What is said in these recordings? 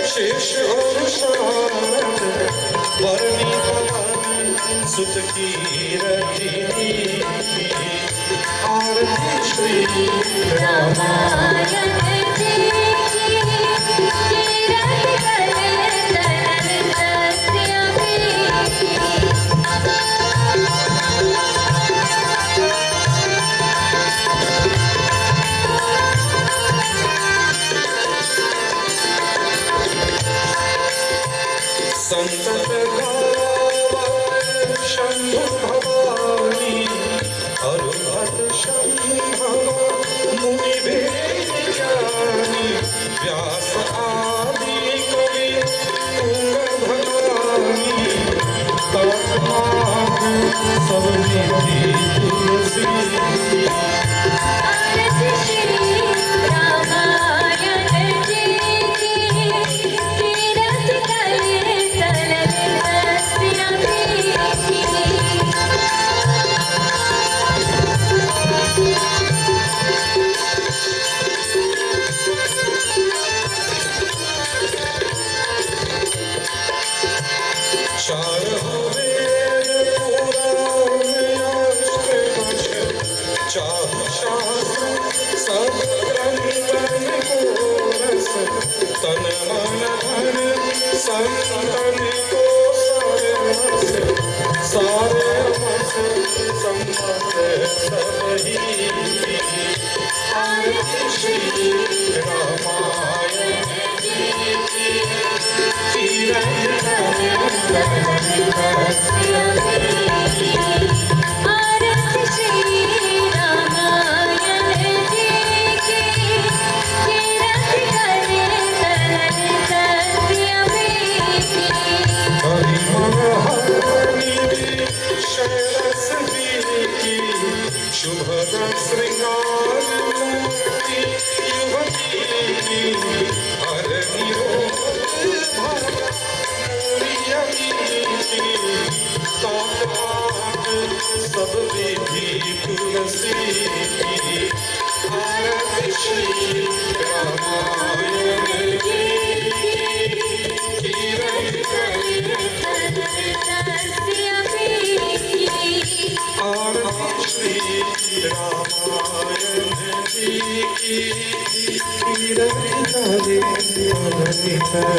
शेष और शारद वर्णी पवन सुत की रजनी आरती श्री रामायण जी की संतत गावै शंभु भवानी अरुहत शंभव मुनि वेद ज्ञानी व्यास आदि कवि तुंग भगवानी तत्माग सब निधि तुलसी आरती श्री रामायण जी की तीरथ करे सब रंगन को रस तन मन धन संतन को सारे मस सम्मत सबही आरती श्री रामायण जी की आरती श्री रामायण जी की शुभ श्रृंगार मूर्ति युवती सब विधि तुलसी आरती श्री रामायण जी आरती श्री रामायण जी की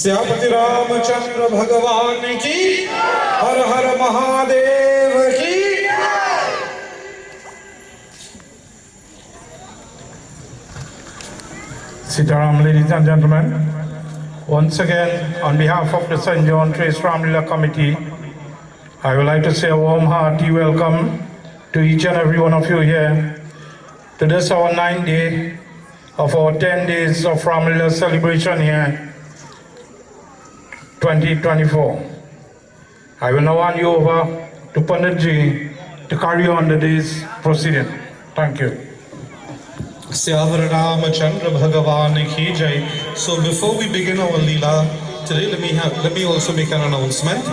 श्यापति रामचंद्र भगवान की हर हर महादेव की। Sit down, ladies and gentlemen. Once again, on behalf of the St. John Trace Ramleela Committee, I would like to say a warm hearty welcome to each and every one of you here to this our 9th day of our 10 days of Ramleela celebration here, 2024. I will now hand you over to Panditji to carry on the day's proceeding. Thank you. Syavara Ramachandra Bhagavan ki jai. So before we begin our Leela, today let me also make an announcement.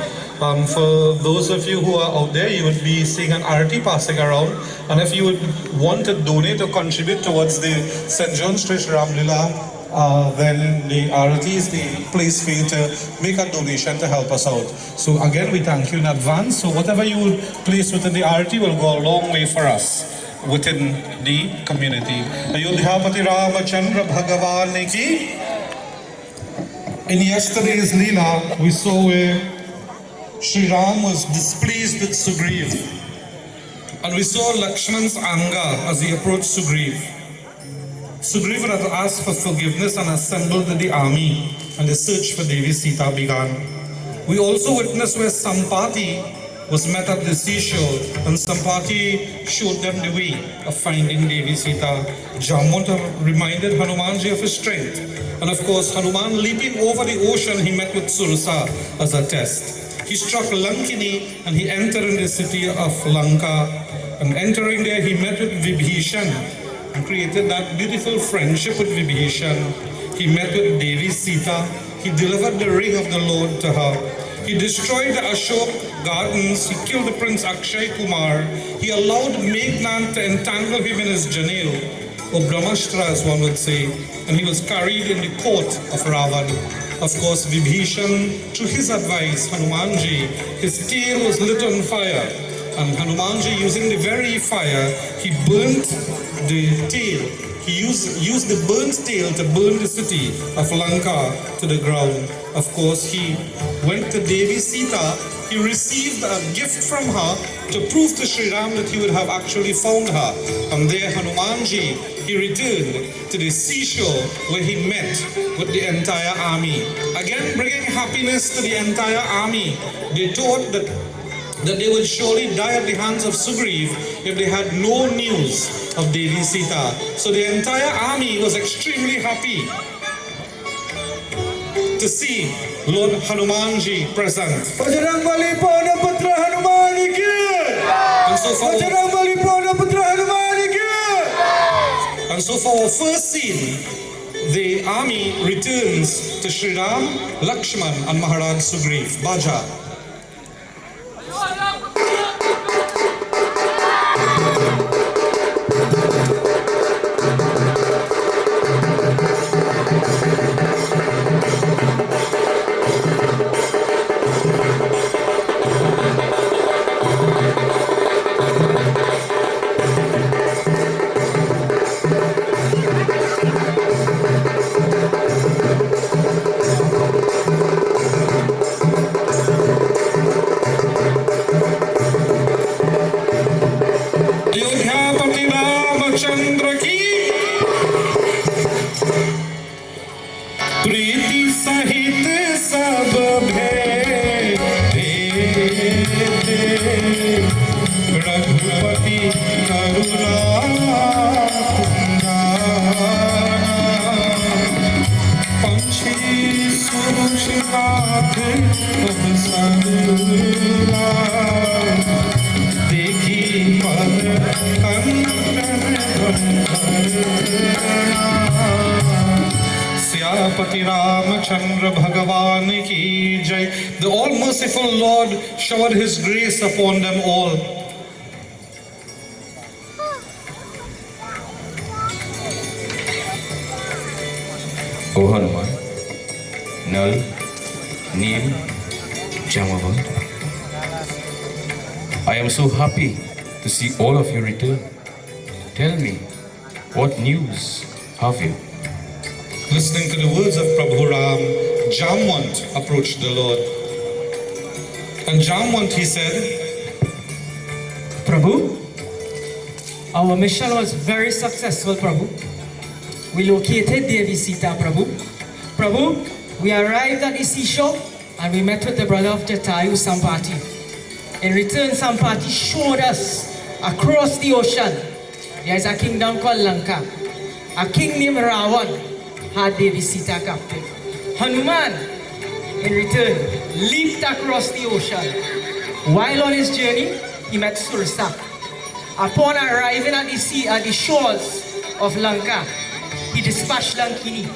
For those of you who are out there, you would be seeing an arati passing around, and if you would want to donate or contribute towards the St. John's Church Ramleela, then the arati is the place for you to make a donation to help us out. So again, we thank you in advance. So whatever you will place within the arati will go a long way for us within the community. Ayodhyapati Ramachandra Bhagavan ki. In yesterday's Leela, we saw where Sri Ram was displeased with Sugriva. And we saw Lakshman's anger as he approached Sugriva. Sugriva had asked for forgiveness and assembled the army, and the search for Devi Sita began. We also witnessed where Sampati was met at the seashore, and Sampati showed them the way of finding Devi Sita. Jhon'S reminded Hanumanji of his strength. And of course, Hanuman leaping over the ocean, he met with Surasa as a test. He struck Lankini and he entered in the city of Lanka. And entering there, he met with Vibhishan and created that beautiful friendship with Vibhishan. He met with Devi Sita. He delivered the ring of the Lord to her. He destroyed the Ashok gardens. He killed the Prince Akshay Kumar. He allowed Meghnad to entangle him in his janil, or Brahmastra as one would say, and he was carried in the court of Ravan. Of course, Vibhishan, through his advice, Hanumanji, his tail was lit on fire, and Hanumanji, using the very fire, he burnt the tail. He used the burnt tail to burn the city of Lanka to the ground. Of course, he went to Devi Sita. He received a gift from her to prove to Sri Ram that he would have actually found her. And there, Hanumanji, he returned to the seashore where he met with the entire army. Again, bringing happiness to the entire army. They thought that they would surely die at the hands of Sugriva if they had no news of Devi Sita. So the entire army was extremely happy to see Lord Hanumanji present. And so for our first scene, the army returns to Sri Ram, Lakshman and Maharaj Sugriva. Baja. The all-merciful Lord showered His grace upon them all. O Hanuman, Nal, Neel, Jamavant, I am so happy to see all of you return. Tell me, what news have you? Listening to the words of Prabhu Ram, Jamwant approached the Lord. And Jamwant, he said, Prabhu, our mission was very successful, Prabhu. We located Devi Sita, Prabhu. Prabhu, We arrived at the seashore and we met with the brother of Jatayu, Sampati. In return, Sampati showed us across the ocean there is a kingdom called Lanka. A king named Ravan had Devi Sita captive. Hanuman, in return, leaped across the ocean. While on his journey, he met Sursa. Upon arriving at the shores of Lanka, he dispatched Lankini.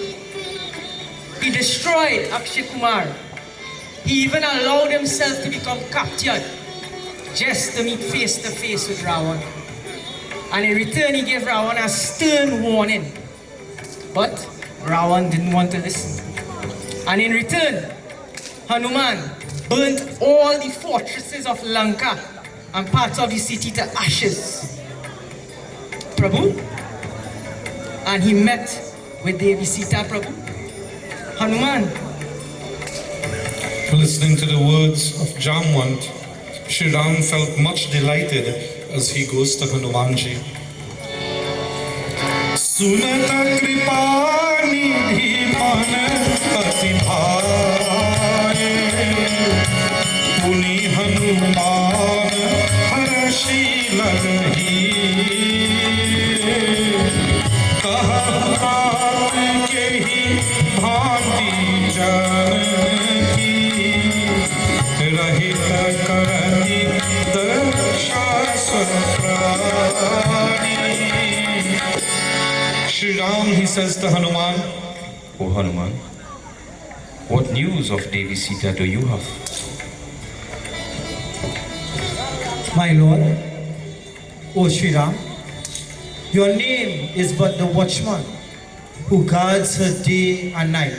He destroyed Akshay Kumar. He even allowed himself to become captured just to meet face to face with Ravan. And in return, he gave Ravan a stern warning. But Ravan didn't want to listen. And in return, Hanuman burnt all the fortresses of Lanka and parts of the city to ashes. Prabhu, and he met with Devi Sita, Prabhu. Hanuman. Listening to the words of Jamwant, Shri Ram felt much delighted as he goes to Hanumanji. Sunata kripani dhimana ati bhaaye Puni Hanuman harashi laghi Kaha baat ke hi bhanti janki Rahita karani darsha saprani Shri Ram, he says to Hanuman, O Hanuman, what news of Devi Sita do you have? My lord, O Sri Ram, your name is but the watchman who guards her day and night.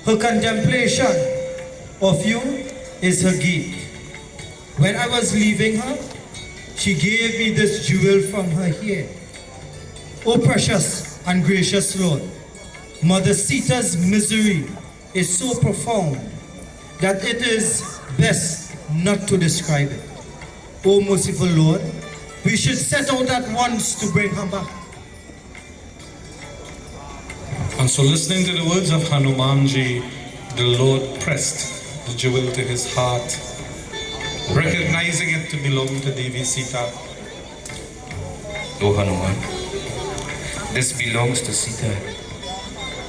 Her contemplation of you is her gate. When I was leaving her, she gave me this jewel from her hair. O precious and gracious Lord, Mother Sita's misery is so profound that it is best not to describe it. O merciful Lord, we should set out at once to bring her back. And so listening to the words of Hanumanji, the Lord pressed the jewel to his heart, recognizing it to belong to Devi Sita. O Hanuman, this belongs to Sita.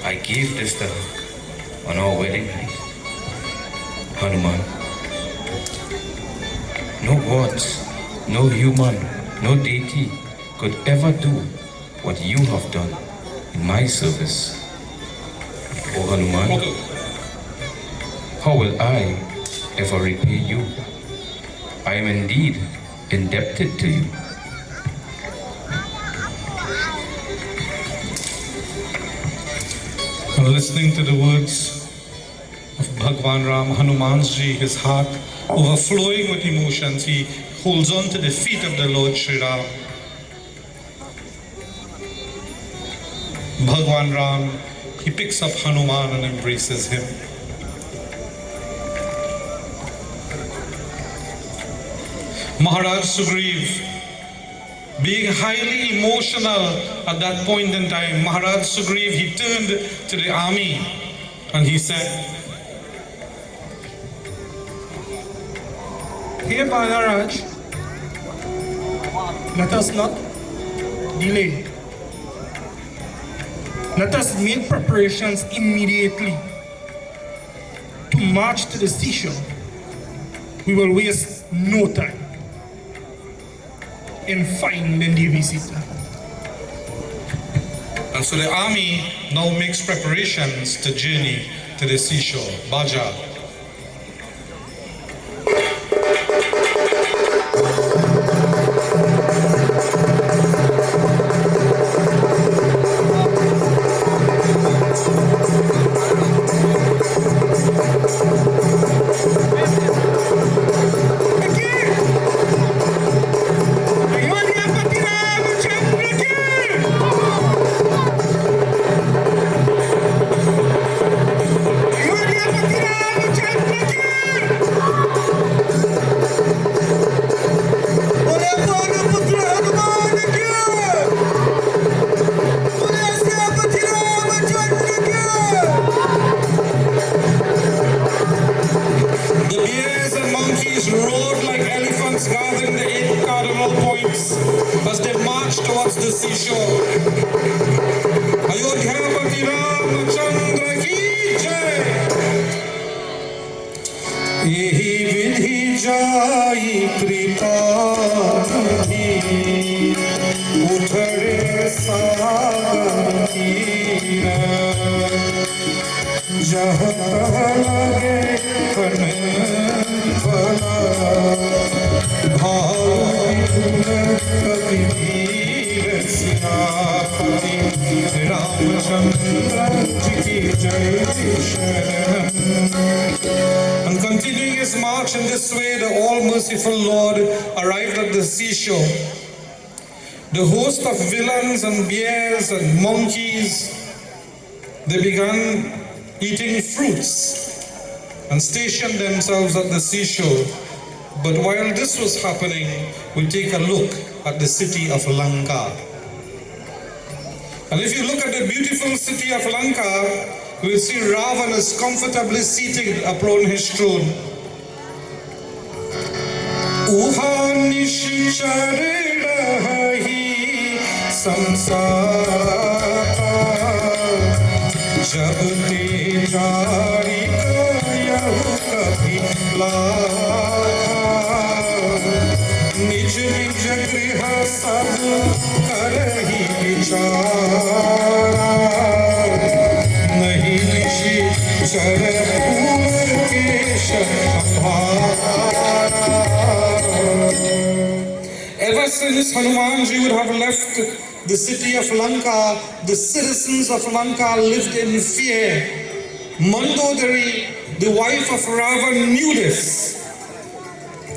I gave this to her on our wedding night. Hanuman, no gods, no human, no deity could ever do what you have done in my service. O Hanuman, how will I ever repay you? I am indeed indebted to you. And listening to the words of Bhagwan Ram, Hanumanji, his heart overflowing with emotions, he holds on to the feet of the Lord Shri Ram. Bhagwan Ram, he picks up Hanuman and embraces him. Maharaj Sugriva, being highly emotional at that point in time, Maharaj Sugriva, he turned to the army and he said, Here, Maharaj, let us not delay. Let us make preparations immediately to march to the seashore. We will waste no time in finding Devi Sita. and so the army now makes preparations to journey to the seashore, Baja. seashore. Ayodhyapati Ramchandra ki jai. Yehi vidhi jai kripa ki, uthare sagar tira. Jahan lage kan bhala, bhav kati veer siyapati, Ramchandra ji ki jai sharan. And continuing his march in this way, the all-merciful Lord arrived at the seashore. The host of villains and bears and monkeys, they began eating fruits and stationed themselves at the seashore. But while this was happening, we take a look at the city of Lanka. And if you look at the beautiful city of Lanka, we will see Ravan is comfortably seated upon his throne. Uha nishchare rahi samsara, jab te jari kayahu kabhi laha, nij nij griha sab karahi vichara, nahi nishi sharapur ke shabhara. Ever since Hanumanji would have left the city of Lanka, the citizens of Lanka lived in fear. Mandodari, the wife of Ravan, knew this.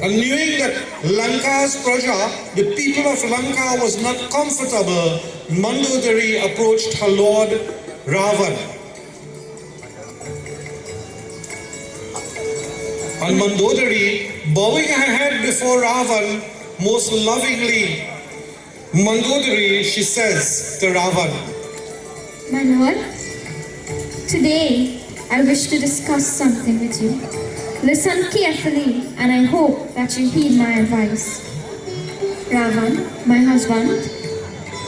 And knowing that Lanka's Praja, the people of Lanka, was not comfortable, Mandodari approached her lord Ravan. And Mandodari, bowing her head before Ravan, most lovingly, Mandodari, she says to Ravan, My lord, today I wish to discuss something with you. Listen carefully and I hope that you heed my advice. Ravan, my husband,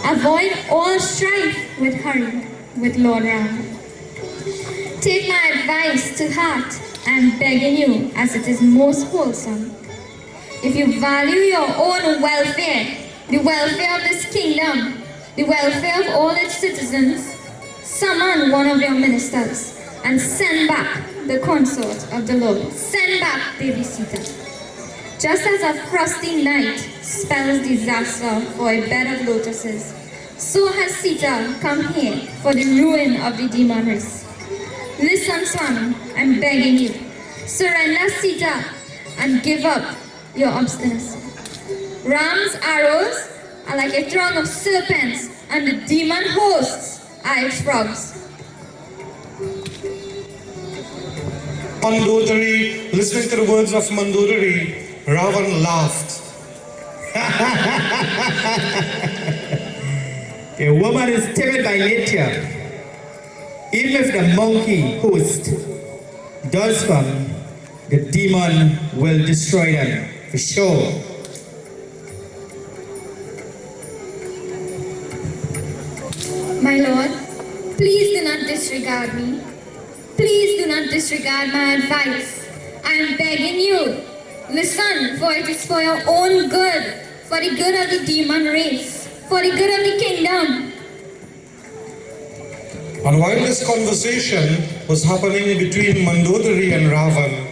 avoid all strife with hurry with Lord Ravan. Take my advice to heart. I am begging you as it is most wholesome. If you value your own welfare, the welfare of this kingdom, the welfare of all its citizens, summon one of your ministers and send back the consort of the Lord. Send back Devi Sita. Just as a frosty night spells disaster for a bed of lotuses, so has Sita come here for the ruin of the demon race. Listen, Swami, I'm begging you. Surrender Sita and give up your obstinacy. Ram's arrows are like a throng of serpents, and the demon hosts are its frogs. Mandodari, listening to the words of Mandodari, Ravan laughed. A woman is timid by nature. Even if the monkey host does come, the demon will destroy them, for sure. My lord, please do not disregard me. Please do not disregard my advice. I am begging you. Listen, for it is for your own good, for the good of the demon race, for the good of the kingdom. And while this conversation was happening between Mandodari and Ravan,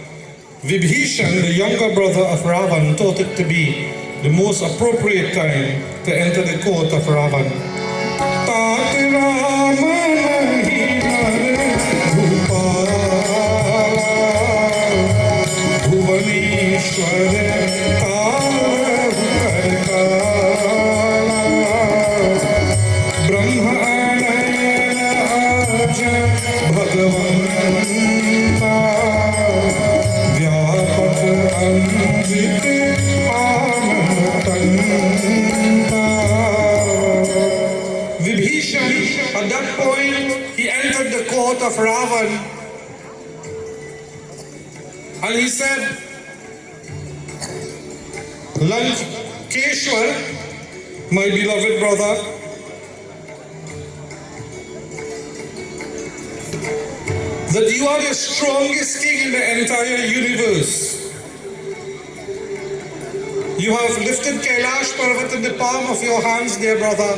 Vibhishan, the younger brother of Ravan, thought it to be the most appropriate time to enter the court of Ravan. Tat Raman Himalayan Bhuvaneshwar Brahma Bhagavanta Vyapat Anjit Anantanta. Vibhishan, at that point, he entered the court of Ravan and he said, Lankeshwar, my beloved brother, that you are the strongest king in the entire universe. You have lifted Kailash Parvat in the palm of your hands, dear brother.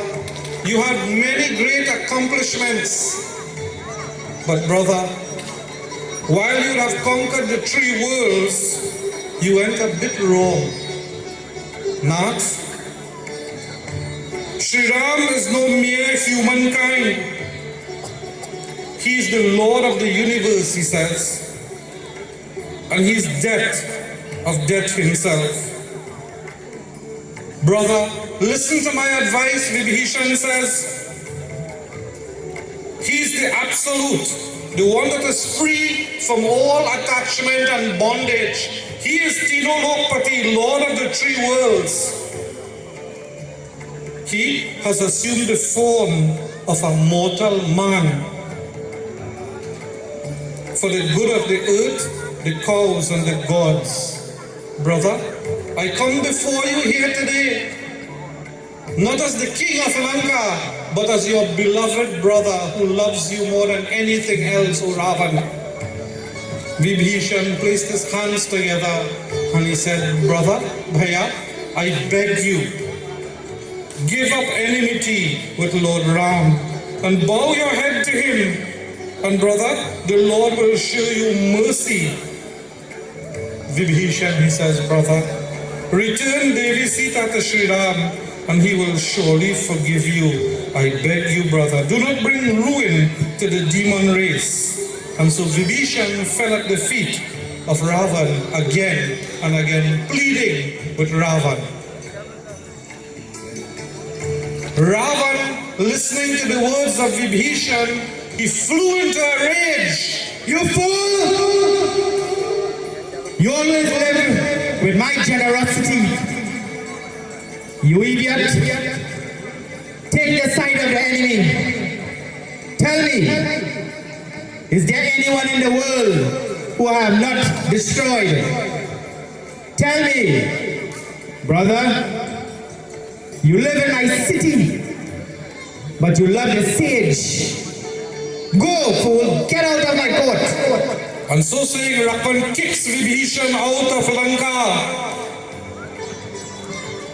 You had many great accomplishments. But brother, while you have conquered the 3 worlds, you went a bit wrong. Not? Sri Ram is no mere humankind. He is the Lord of the universe, he says. And he is death of death himself. Brother, listen to my advice, Vibhishan says. He is the absolute, the one that is free from all attachment and bondage. He is Tinolokpati, Lord of the 3 worlds. He has assumed the form of a mortal man for the good of the earth, the cows and the gods. Brother, I come before you here today, not as the king of Lanka, but as your beloved brother who loves you more than anything else, O Ravan. Vibhishan placed his hands together and he said, brother, Bhaiya, I beg you, give up enmity with Lord Ram and bow your head to him. And brother, the Lord will show you mercy. Vibhishan, he says, brother, return Devi Sita to Sri Ram and he will surely forgive you. I beg you, brother, do not bring ruin to the demon race. And so Vibhishan fell at the feet of Ravan again and again, pleading with Ravan. Ravan, listening to the words of Vibhishan, he flew into a rage. You fool! You always live with my generosity. You idiot! Take the side of the enemy. Tell me, is there anyone in the world who I have not destroyed? Tell me, brother, you live in my city, but you love the sage. Go, fool, get out of my court. And so saying, Ravan kicks Vibhishan out of Lanka.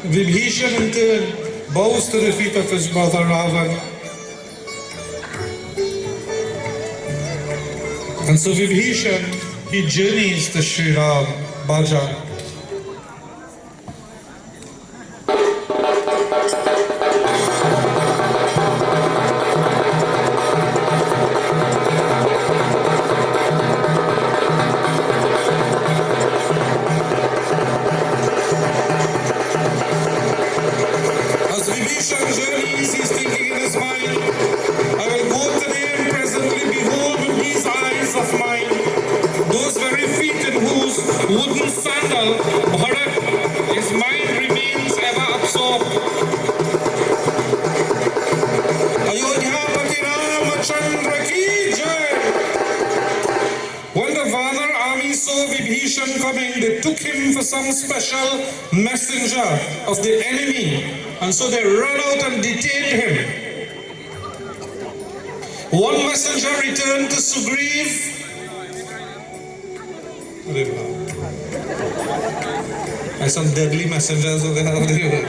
Vibhishan in turn bows to the feet of his brother Ravan. And so Vibhishan, he journeys to Sri Ram, Baja. Wooden sandal, Bharat, his mind remains ever absorbed. Ayodhyapati Ramachandra ki jai. When the Vanar army saw Vibhishan coming, they took him for some special messenger of the enemy, and so they ran out and detained him. One messenger returned to Sugriva. There's some deadly messengers over there.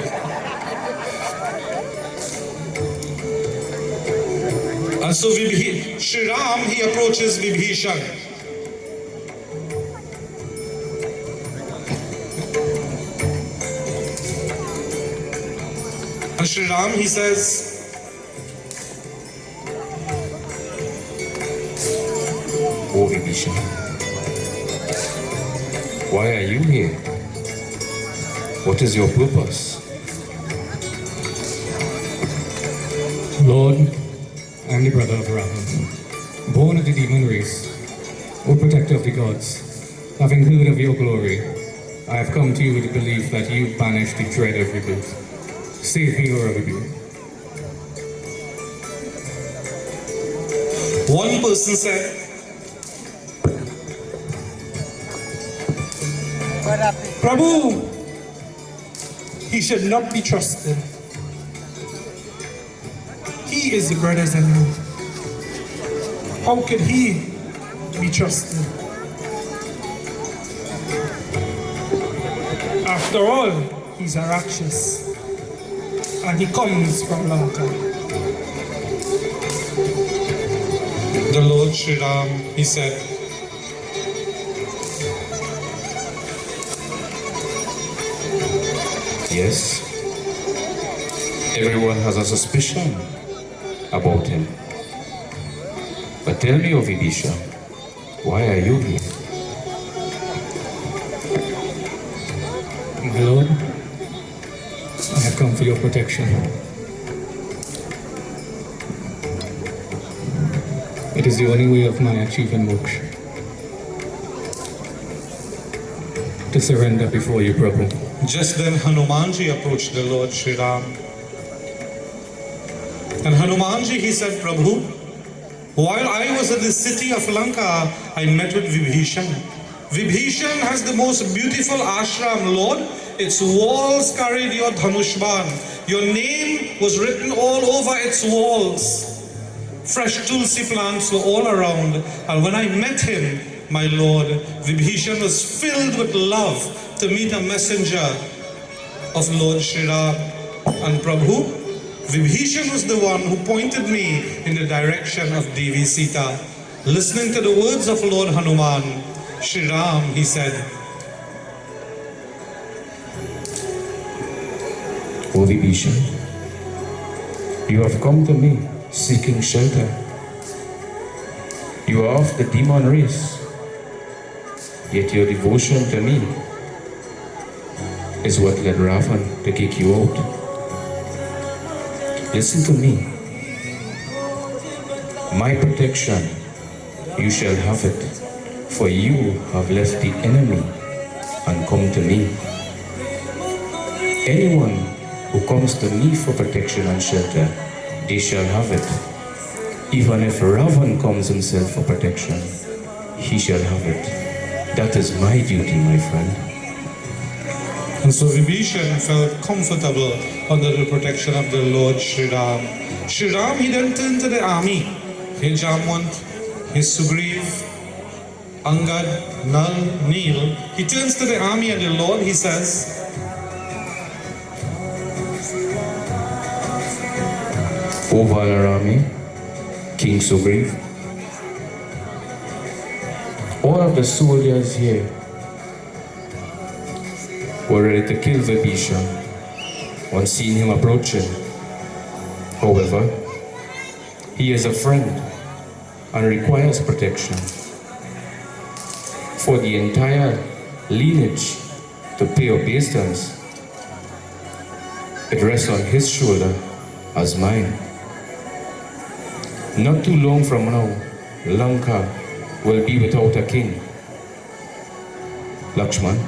And so Sri Ram, he approaches Vibhishan. And Sri Ram, he says, O Vibhishan, why are you here? What is your purpose? Lord, I am the brother of Ravan, born of the demon race, O protector of the gods. Having heard of your glory, I have come to you with the belief that you banish the dread of rebirth. Save me or I will be. One person said, Prabhu, he should not be trusted. He is the brother's enemy. How could he be trusted. After all, he's a Rakshas, and he comes from Lanka. The Lord Sri Ram, he said, Yes, everyone has a suspicion about him. But tell me, O Vibhishan, why are you here? My lord, I have come for your protection. It is the only way of my achieving moksha. To surrender before you, Prabhu. Just then Hanumanji approached the Lord Sri Ram. And Hanumanji, he said, Prabhu, while I was in the city of Lanka, I met with Vibhishan. Vibhishan has the most beautiful ashram, Lord. Its walls carried your dhanushban. Your name was written all over its walls. Fresh tulsi plants were all around. And when I met him, my Lord, Vibhishan was filled with love to meet a messenger of Lord Sri Ram. And Prabhu, Vibhishan was the one who pointed me in the direction of Devi Sita. Listening to the words of Lord Hanuman, Sri Ram, he said, O Vibhishan, you have come to me seeking shelter. You are of the demon race, yet your devotion to me is what led Ravan to kick you out. Listen to me. My protection, you shall have it, for you have left the enemy and come to me. Anyone who comes to me for protection and shelter, they shall have it. Even if Ravan comes himself for protection, he shall have it. That is my duty, my friend. And so Vibhishan felt comfortable under the protection of the Lord Sri Ram. Sri Ram, he then turned to the army. His Jhon'S, his Sugriva, Angad, Nal, Neel. He turns to the army and the Lord, he says, O Valarami, King Sugriva, all of the soldiers here were ready to kill Vibhishan on seeing him approaching. However, he is a friend and requires protection. For the entire lineage to pay obeisance, it rests on his shoulder as mine. Not too long from now, Lanka will be without a king. Lakshman,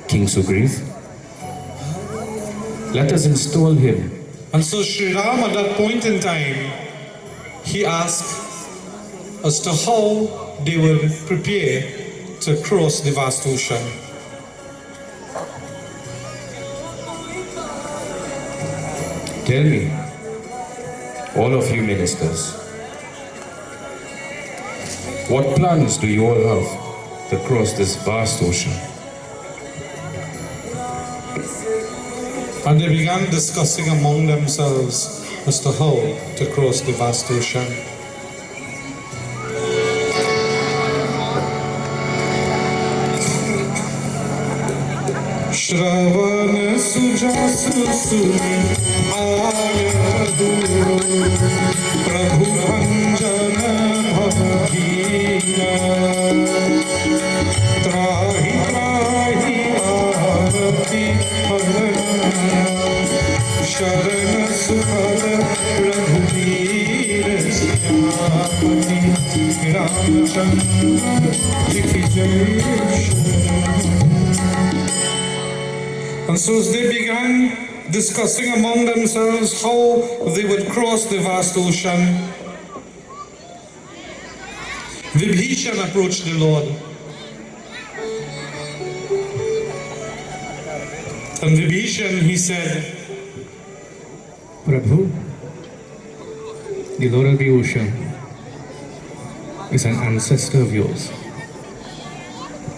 King Sugriva, let us install him. And so Sri Ram at that point in time, he asked as to how they will prepare to cross the vast ocean. Tell me, all of you ministers, what plans do you all have to cross this vast ocean? And they began discussing among themselves as to how to cross the vast ocean. Shravan sujasu suni ayadu Prabhu Anjana bhavagina Trahi trahi arati harana Sharana suhara Raghubir Siyapati Ramchandra Ki Jai. And so as they began discussing among themselves how they would cross the vast ocean, Vibhishan approached the Lord. And Vibhishan, he said, Prabhu, the Lord of the ocean, is an ancestor of yours.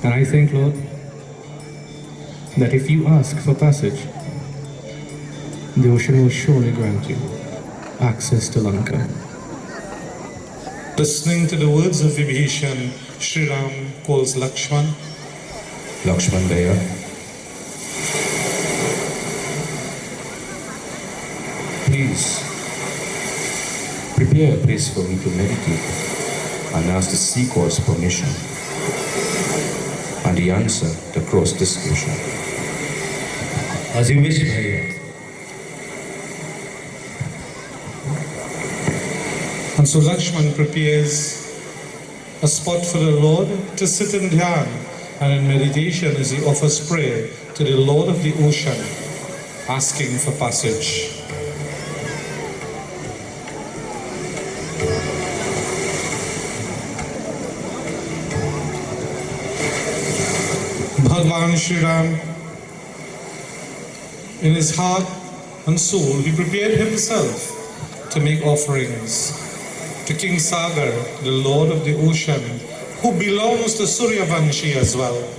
And I think, Lord, that if you ask for passage, the ocean will surely grant you access to Lanka. Listening to the words of Vibhishan, Sri Ram calls Lakshman. Lakshman Bhaiya, please prepare a place for me to meditate and ask the sea god's permission and the answer to cross this ocean. As you wish, Bhaiya. And so Lakshman prepares a spot for the Lord to sit in dhyan and in meditation as he offers prayer to the Lord of the ocean, asking for passage. Bhagavan Sri Ram, in his heart and soul, he prepared himself to make offerings to King Sagar, the Lord of the ocean, who belongs to Suryavanshi as well.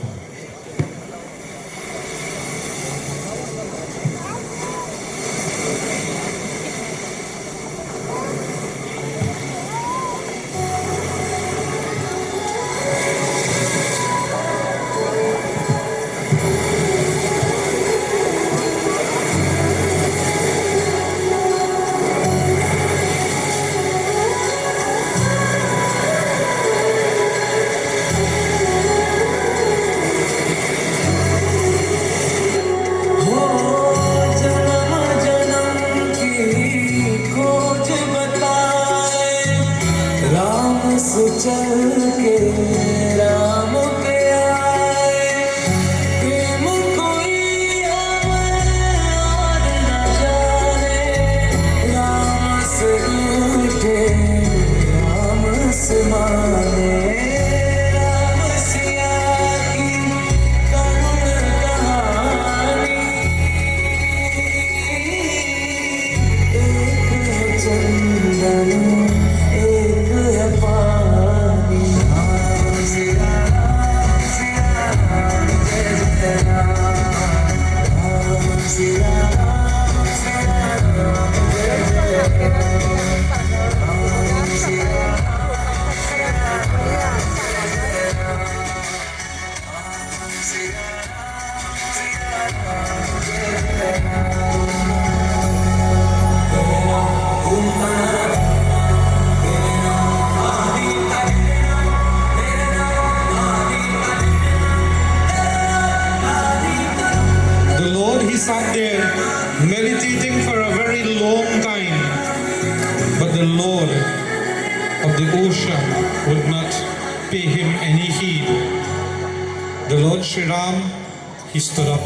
He stood up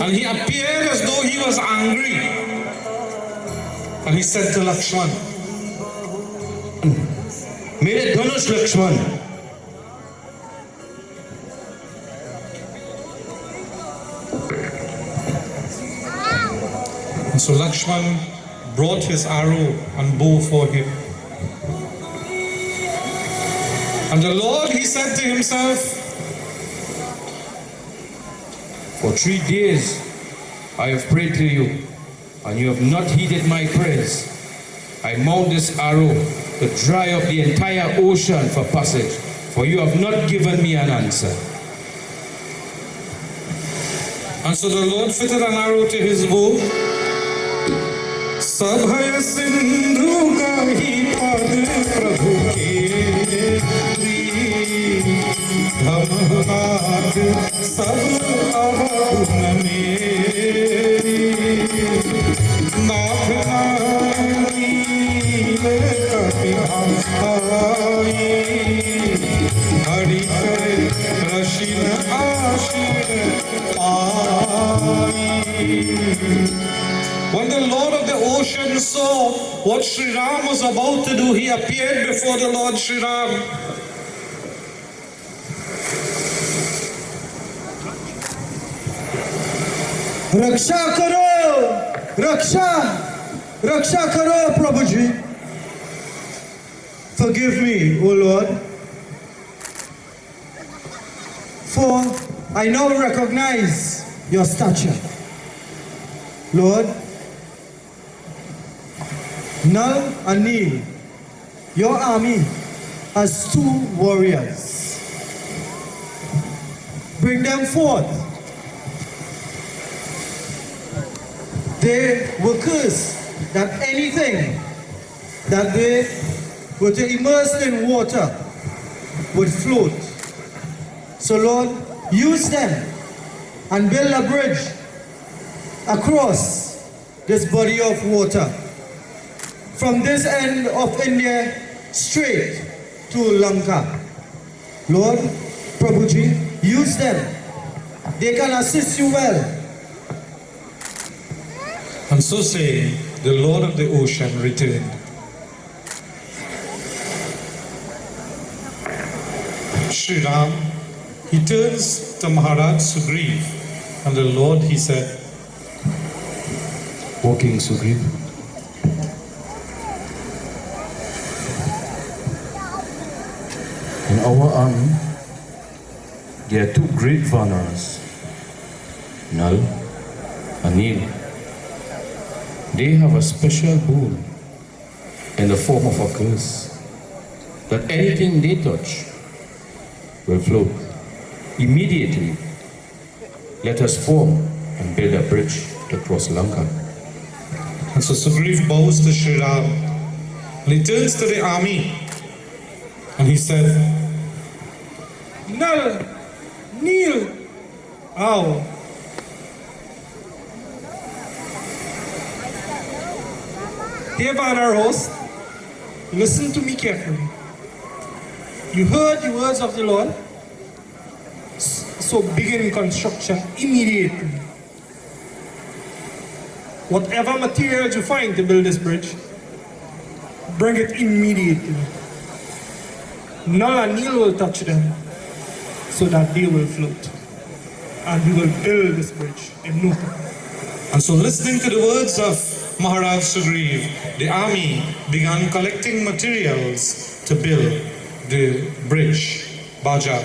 and he appeared as though he was angry, and he said to Lakshman, मेरे धनुष Lakshman, and so Lakshman brought his arrow and bow for him. And the Lord, he said to himself, for 3 days I have prayed to you, and you have not heeded my prayers. I mount this arrow to dry up the entire ocean for passage, for you have not given me an answer. And so the Lord fitted an arrow to his bow. Sabhaya Sindhu Gahi Pad Prabhu Ke Dhamhad Sab Avadun Meri Nathani Kapiham Hari Kare Rashin Ashir When the Lord of the ocean saw what Sri Ram was about to do, he appeared before the Lord Sri Ram. रक्षा करो, रक्षा करो प्रभु जी। Forgive me, O Lord, for I now recognize your stature. Lord, Nal and Nil, your army has 2 warriors. Bring them forth. They will curse that anything that they were to immerse in water would float. So Lord, use them and build a bridge across this body of water from this end of India straight to Lanka. Lord, Prabhuji, use them. They can assist you well. And so saying, the Lord of the ocean returned. Sri Ram, he turns to Maharaj Sugriva, and the Lord, he said, O King Sugriva, in our army, there are 2 great Vanaras, Nal and Nil. They have a special boon in the form of a curse that anything they touch will float. Immediately, let us form and build a bridge to cross Lanka. and so Sugriva bows to Sri Ram, and he turns to the army, and he said, Nal, Nil, Ow. Dear Vanar host, listen to me carefully. You heard the words of the Lord, so begin construction immediately. Whatever materials you find to build this bridge, bring it immediately. Nal and Nil will touch them, so that they will float. And we will build this bridge in no time. And so listening to the words of Maharaj Sugriva, the army began collecting materials to build the bridge, Baja.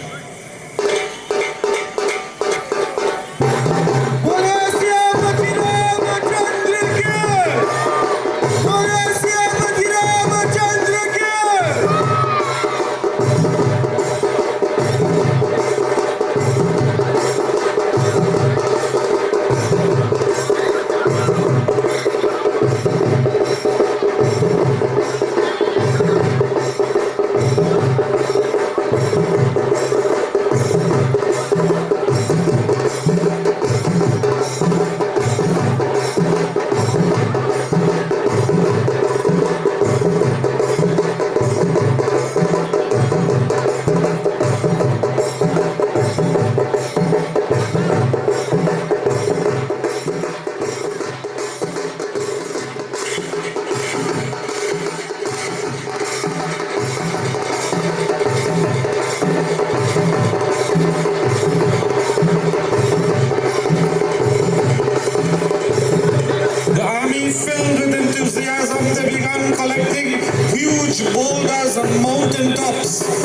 boulders and mountain tops.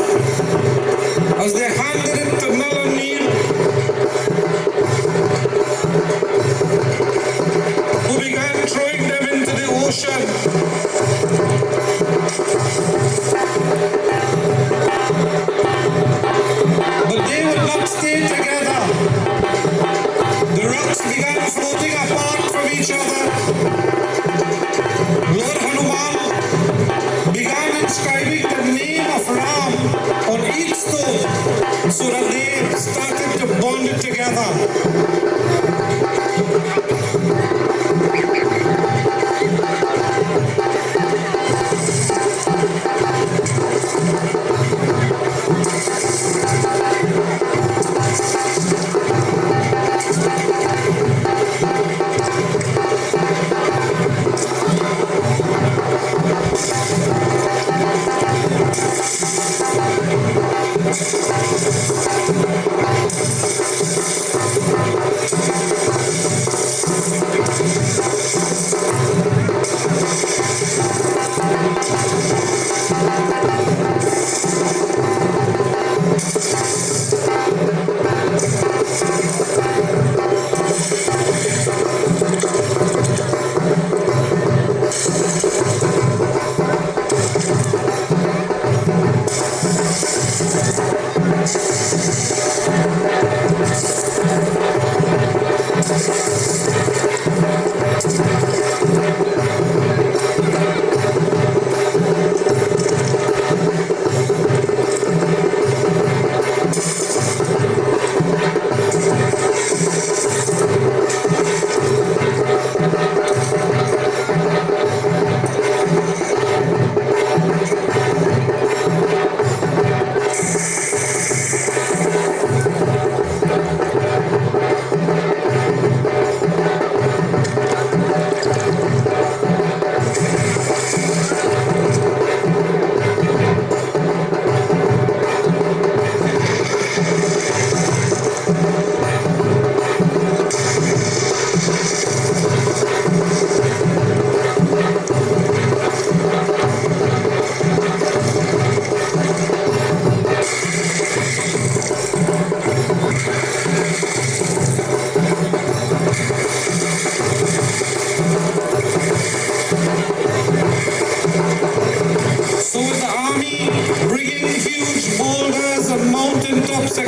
As they handed it to Melanie, who began throwing them into the ocean. But they would not stay together. The rocks began floating apart from each other. Lord Hanuman began inscribing the name of Ram on each stone so that they started to bond it together.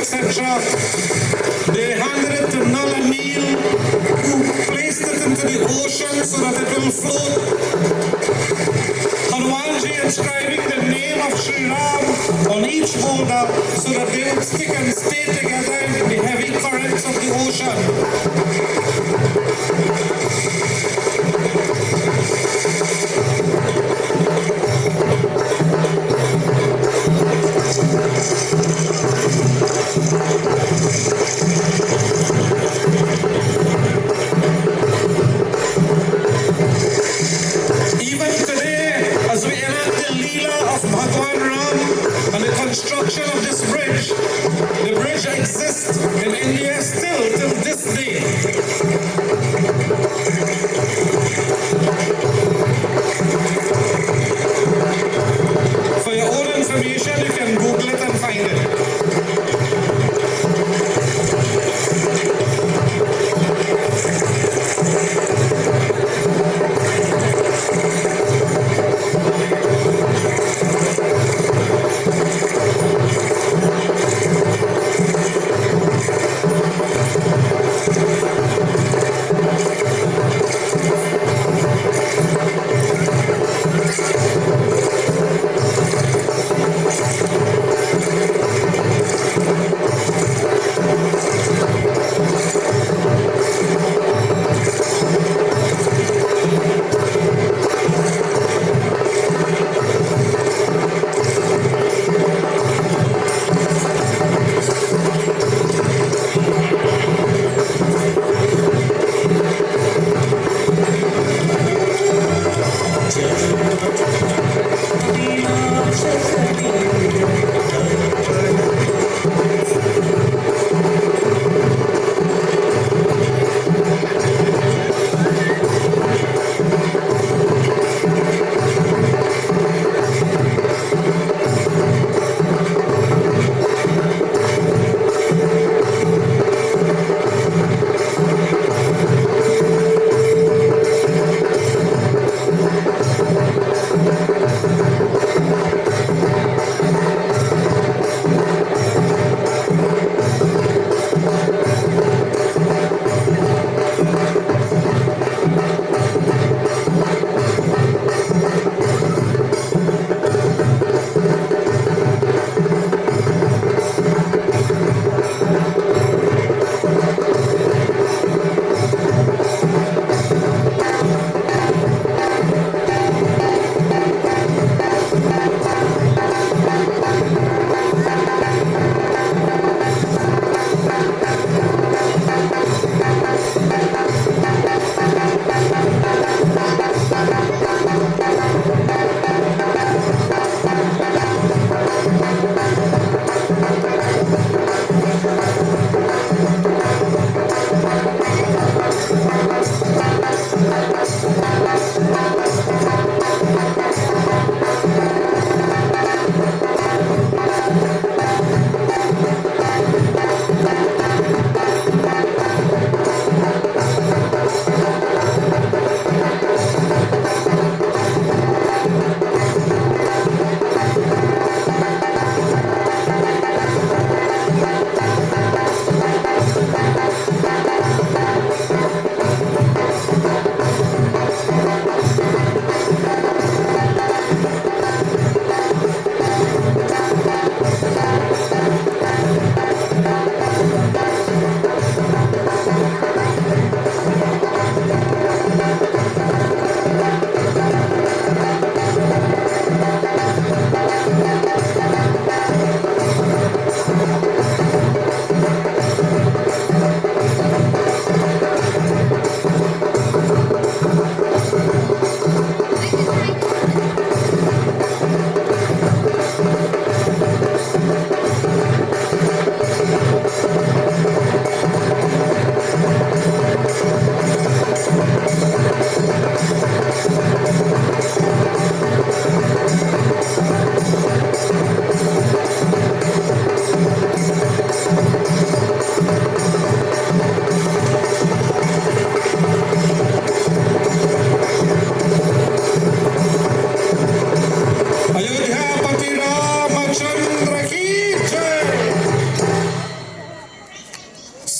etc. They handed it to Nal and Neel, who placed it into the ocean so that it will float. Hanumanji inscribing the name of Sri Ram on each boulder so that they would stick and stay together in the heavy currents of the ocean. Construction of this bridge, the bridge exists in India still till this day.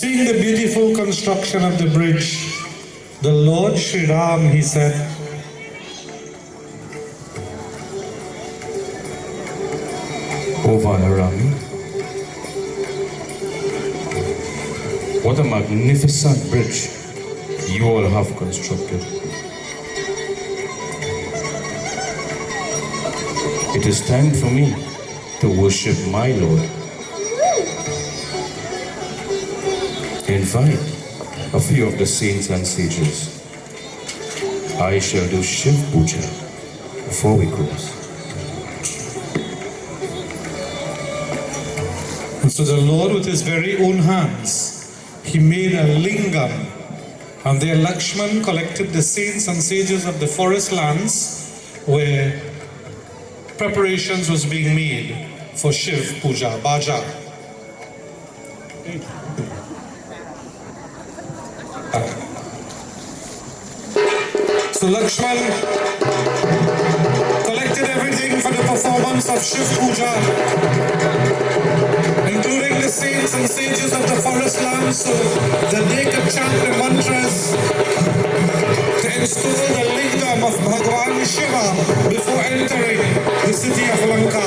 Seeing the beautiful construction of the bridge, the Lord Sri Ram, he said, O Vanarami, what a magnificent bridge you all have constructed. It is time for me to worship my Lord. Invite a few of the saints and sages. I shall do Shiv Puja before we cross. and so the Lord with his very own hands, he made a lingam, and there Lakshman collected the saints and sages of the forest lands where preparations was being made for Shiv Puja, Baja. So Lakshman collected everything for the performance of Shiv Puja, including the saints and sages of the forest lands, so that they could chant the mantras to install the lingam of Bhagavan Shiva before entering the city of Lanka.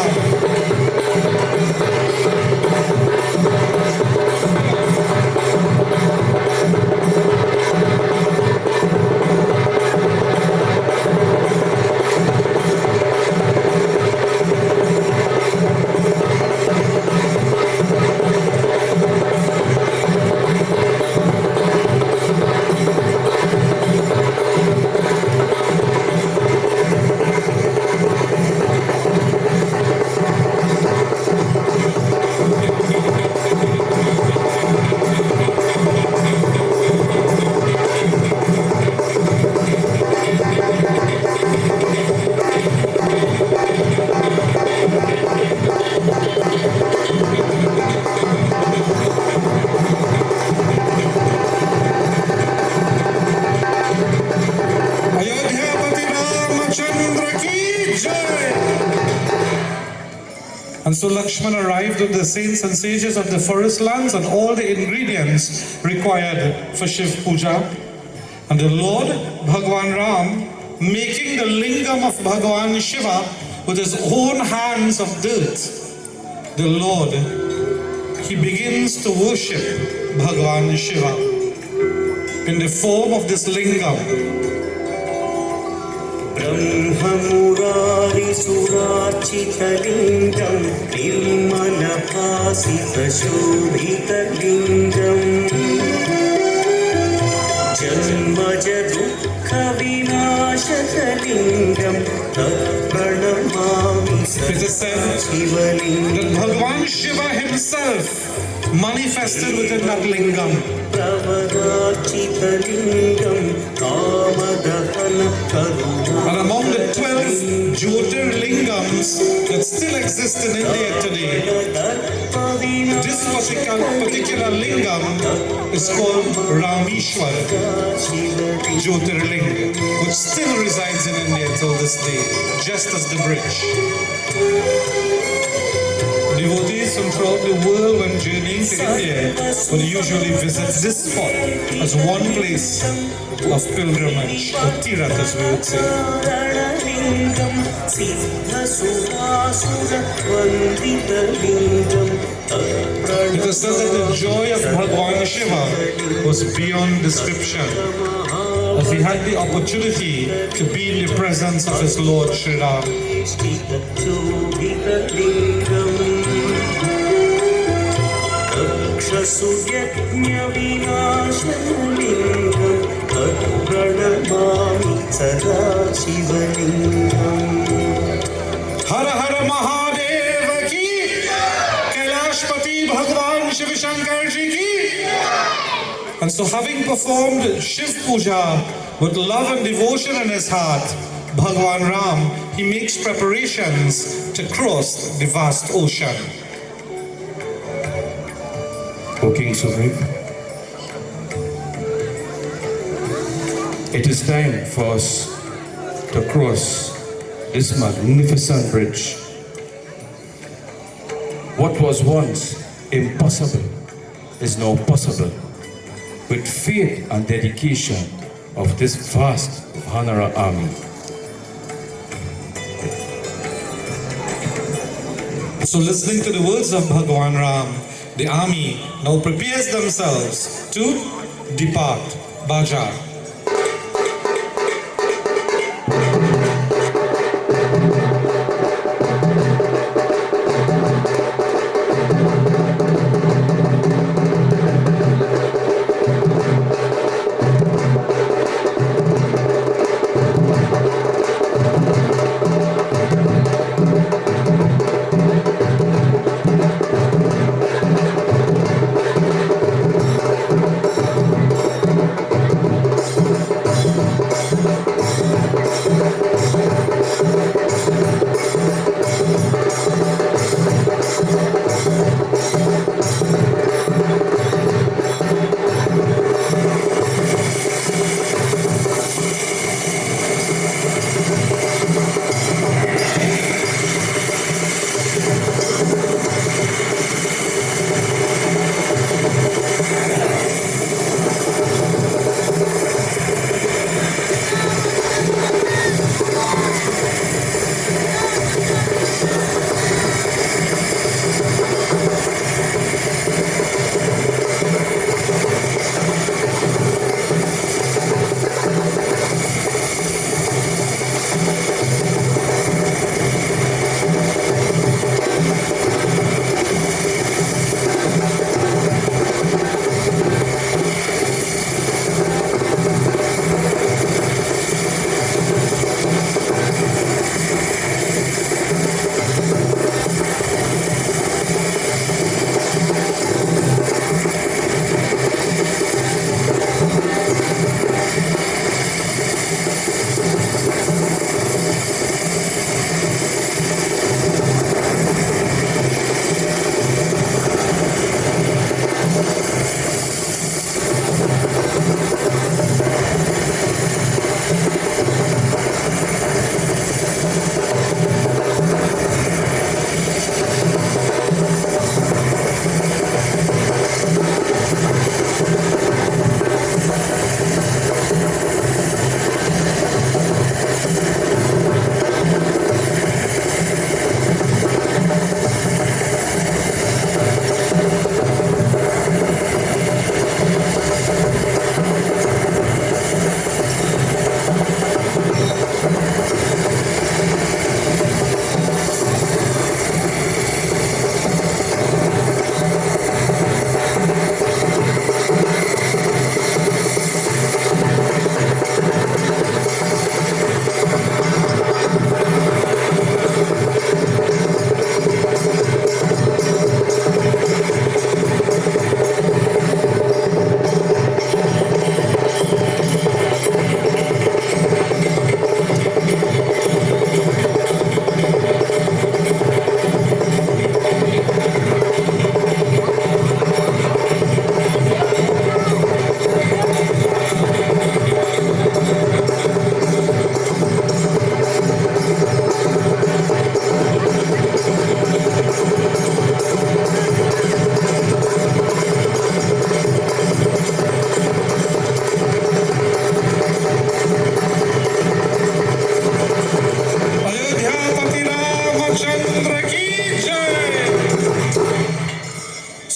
And so Lakshman arrived with the saints and sages of the forest lands and all the ingredients required for Shiv Puja. And the Lord, Bhagavan Ram, making the lingam of Bhagavan Shiva with his own hands of dirt, the Lord, he begins to worship Bhagavan Shiva in the form of this lingam. Brahmamurari Surachithalingam Nirmalabhasitashobhitalingam Janmaja Dukkha Vinashatalingam Pranamami It is said that Bhagavan Shiva himself manifested within that lingam. And among the 12 Jyotirlingams that still exist in India today, this particular lingam is called Rameshwar Jyotirlinga, which still resides in India till this day, just as the bridge. Devotees from throughout the world when journeying to India will usually visit this spot as one place of pilgrimage, or tirat as we would say. It is said that the joy of Bhagavan Shiva was beyond description, as he had the opportunity to be in the presence of his Lord Sri Ram. Hara Hara Mahadev ki, Kailashpati Bhagavan Shiv Shankar ji ki. And so having performed Shiv Puja with love and devotion in his heart, Bhagavan Ram, he makes preparations to cross the vast ocean. O King Sugriva, it is time for us to cross this magnificent bridge. What was once impossible is now possible with faith and dedication of this vast Vanara army. So listening to the words of Bhagwan Ram, the army now prepares themselves to depart Bajar.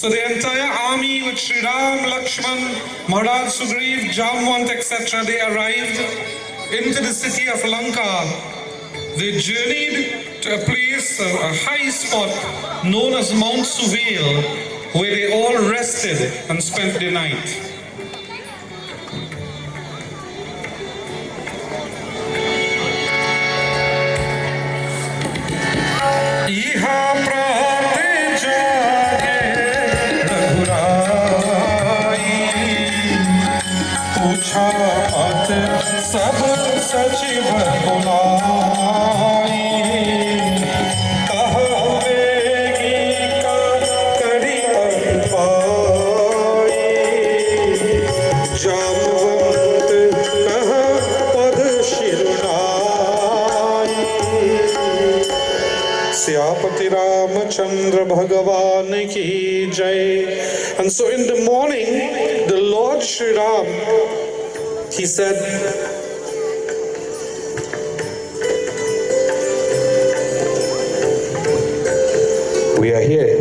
So the entire army with Sri Ram, Lakshman, Maharaj Sugriva, Jhon'S, etc., they arrived into the city of Lanka. They journeyed to a place, a high spot known as Mount Suvail, where they all rested and spent the night. सब सचिव बुलाई कहा बेगी का करी पाई जामवंत कहा पद शिरुनाई सियापति रामचंद्र भगवान की जय And so in the morning, the Lord Sri Ram, he said, We are here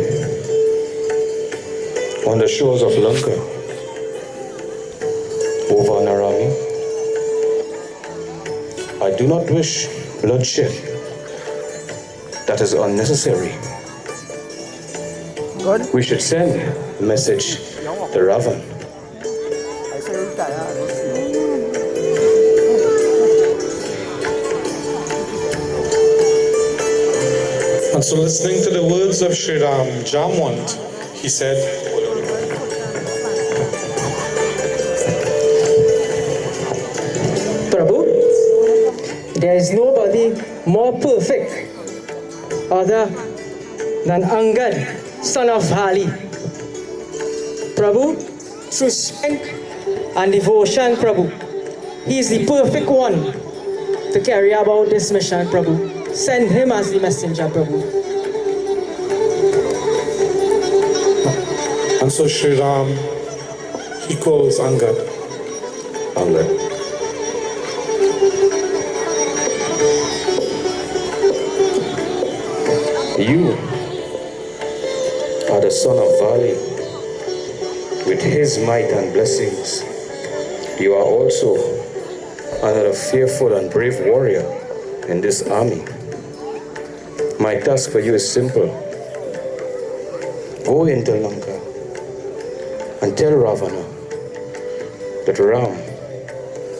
on the shores of Lanka, O Vanarami. I do not wish bloodshed. That is unnecessary. We should send a message to Ravan. and so listening to the words of Sri Ram, Jamwant, he said, Prabhu, there is nobody more perfect other than Angad, son of Bali. Prabhu, through strength and devotion, Prabhu, he is the perfect one to carry about this mission, Prabhu. Send him as the messenger, Prabhu. and so Sri Ram, he calls Angad. Angad. You are the son of Vali. With his might and blessings, you are also another fearful and brave warrior in this army. My task for you is simple. Go into Lanka and tell Ravana that Ram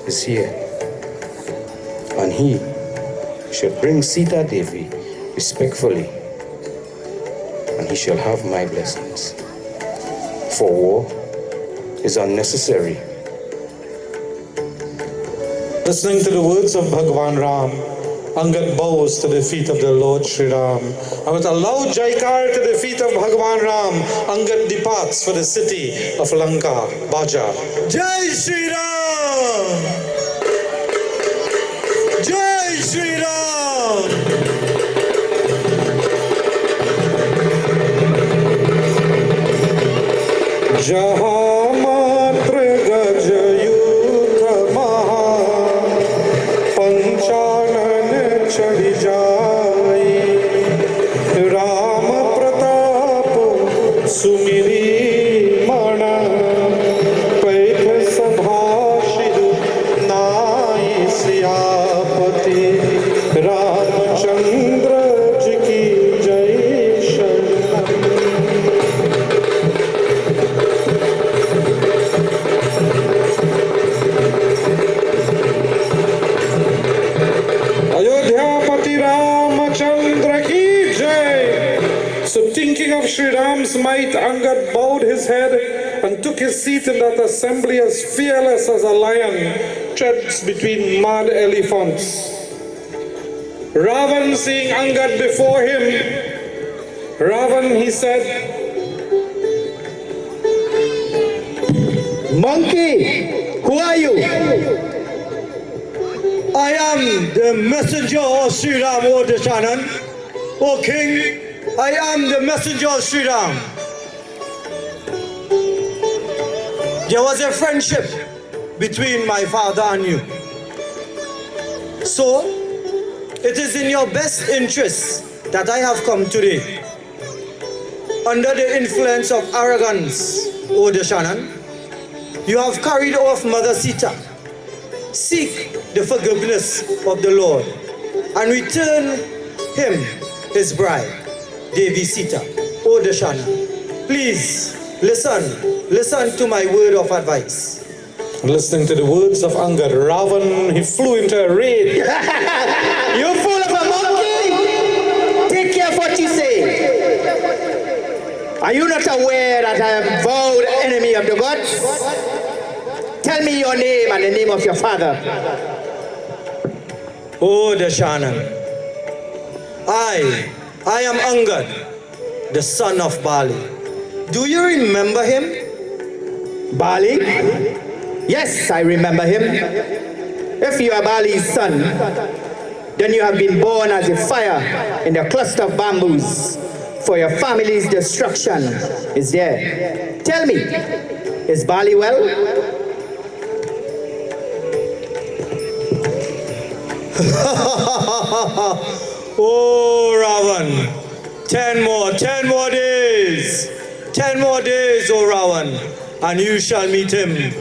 is here, and he should bring Sita Devi respectfully, and he shall have my blessings. For war is unnecessary. Listening to the words of Bhagavan Ram, Angad bows to the feet of the Lord Sri Ram. And with a loud jaikar to the feet of Bhagavan Ram, Angad departs for the city of Lanka, Baja. Jai Shri Ram! Jai Shri Ram! Jaha matra gajayuta maha panchanan chadi jai Ram pratap sumiri mana paith sabhashid nai siyapati Ramchandra ji ki jai Sharanam. Ayodhyapati Ramchandra ki jai. So thinking of Sri Ram's might, Angad bowed his head and took his seat in that assembly as fearless as a lion treads between mad elephants. Ravan, seeing Angad before him, Ravan, he said, Monkey, who are you? I am the messenger of Sri Ram, O Deshanan. O King, I am the messenger of Sri Ram. There was a friendship between my father and you. So, it is in your best interest that I have come today. Under the influence of arrogance, O Deshanan, you have carried off Mother Sita. Seek the forgiveness of the Lord and return him his bride, Devi Sita. O Dashana, please listen to my word of advice. listening to the words of Angad, Ravan, he flew into a rage. You fool of a monkey! Take care of what you say. Are you not aware that I am vowed enemy of the gods? Tell me your name and the name of your father. Oh, Dashanan. I am Angad, the son of Bali. Do you remember him? Bali? Yes, I remember him. If you are Bali's son, then you have been born as a fire in the cluster of bamboos, for your family's destruction is there. Tell me, is Bali well? Oh, Ravan, 10 more days. 10 more days, O Ravan, and you shall meet him.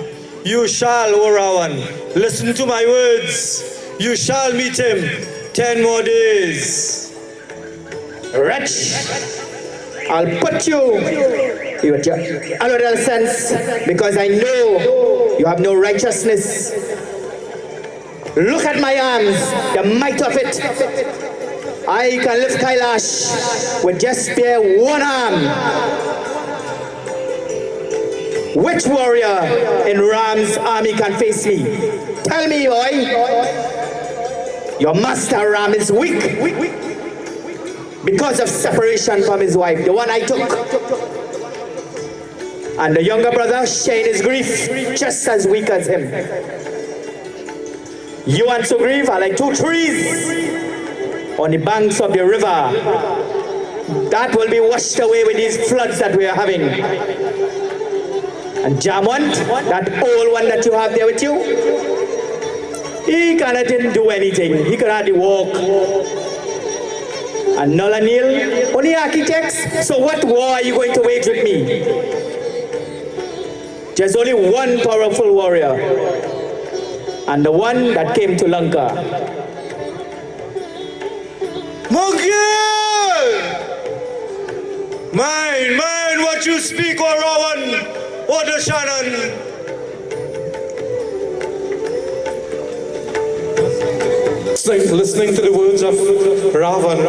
You shall, O Ravan. Listen to my words. You shall meet him. 10 more days. Wretch, I'll put you in your honorable sense because I know you have no righteousness. Look at my arms, the might of it. I can lift Kailash with just bare one arm. Which warrior in Ram's army can face me? Tell me, boy. Your master Ram is weak because of separation from his wife, the one I took. And the younger brother sharing his grief, just as weak as him. You and Sugriva are like two trees on the banks of the river that will be washed away with these floods that we are having. And Jhon'S, that old one that you have there with you, he didn't do anything. He could hardly walk. And Null and Neil, only architects. So what war are you going to wage with me? There's only one powerful warrior, and the one that came to Lanka. Monkey! Mine, what you speak, O Ravan, O the Shannon. Listening to the words of Ravan,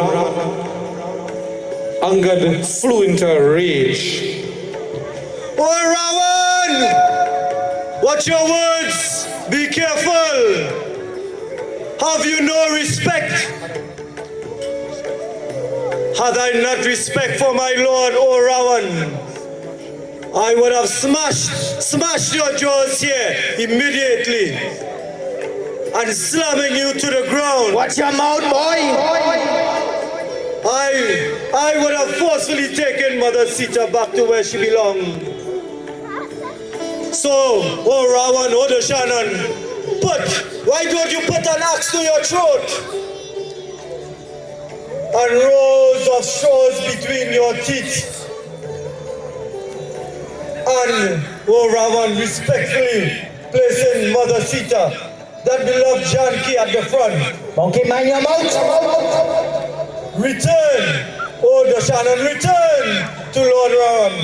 Angad flew into a rage. O Ravan! Watch your words! Be careful! Have you no respect? Had I not respect for my lord, O Ravan, I would have smashed your jaws here immediately and slamming you to the ground. Watch your mouth, boy! I would have forcefully taken Mother Sita back to where she belonged. So, O Ravan, O the Shannon, why don't you put an axe to your throat and rows of straws between your teeth? And, O Ravan, respectfully placing Mother Sita, that beloved Janki at the front. Monkey, mind your mouth! Return, O the Shannon, return to Lord Ravan,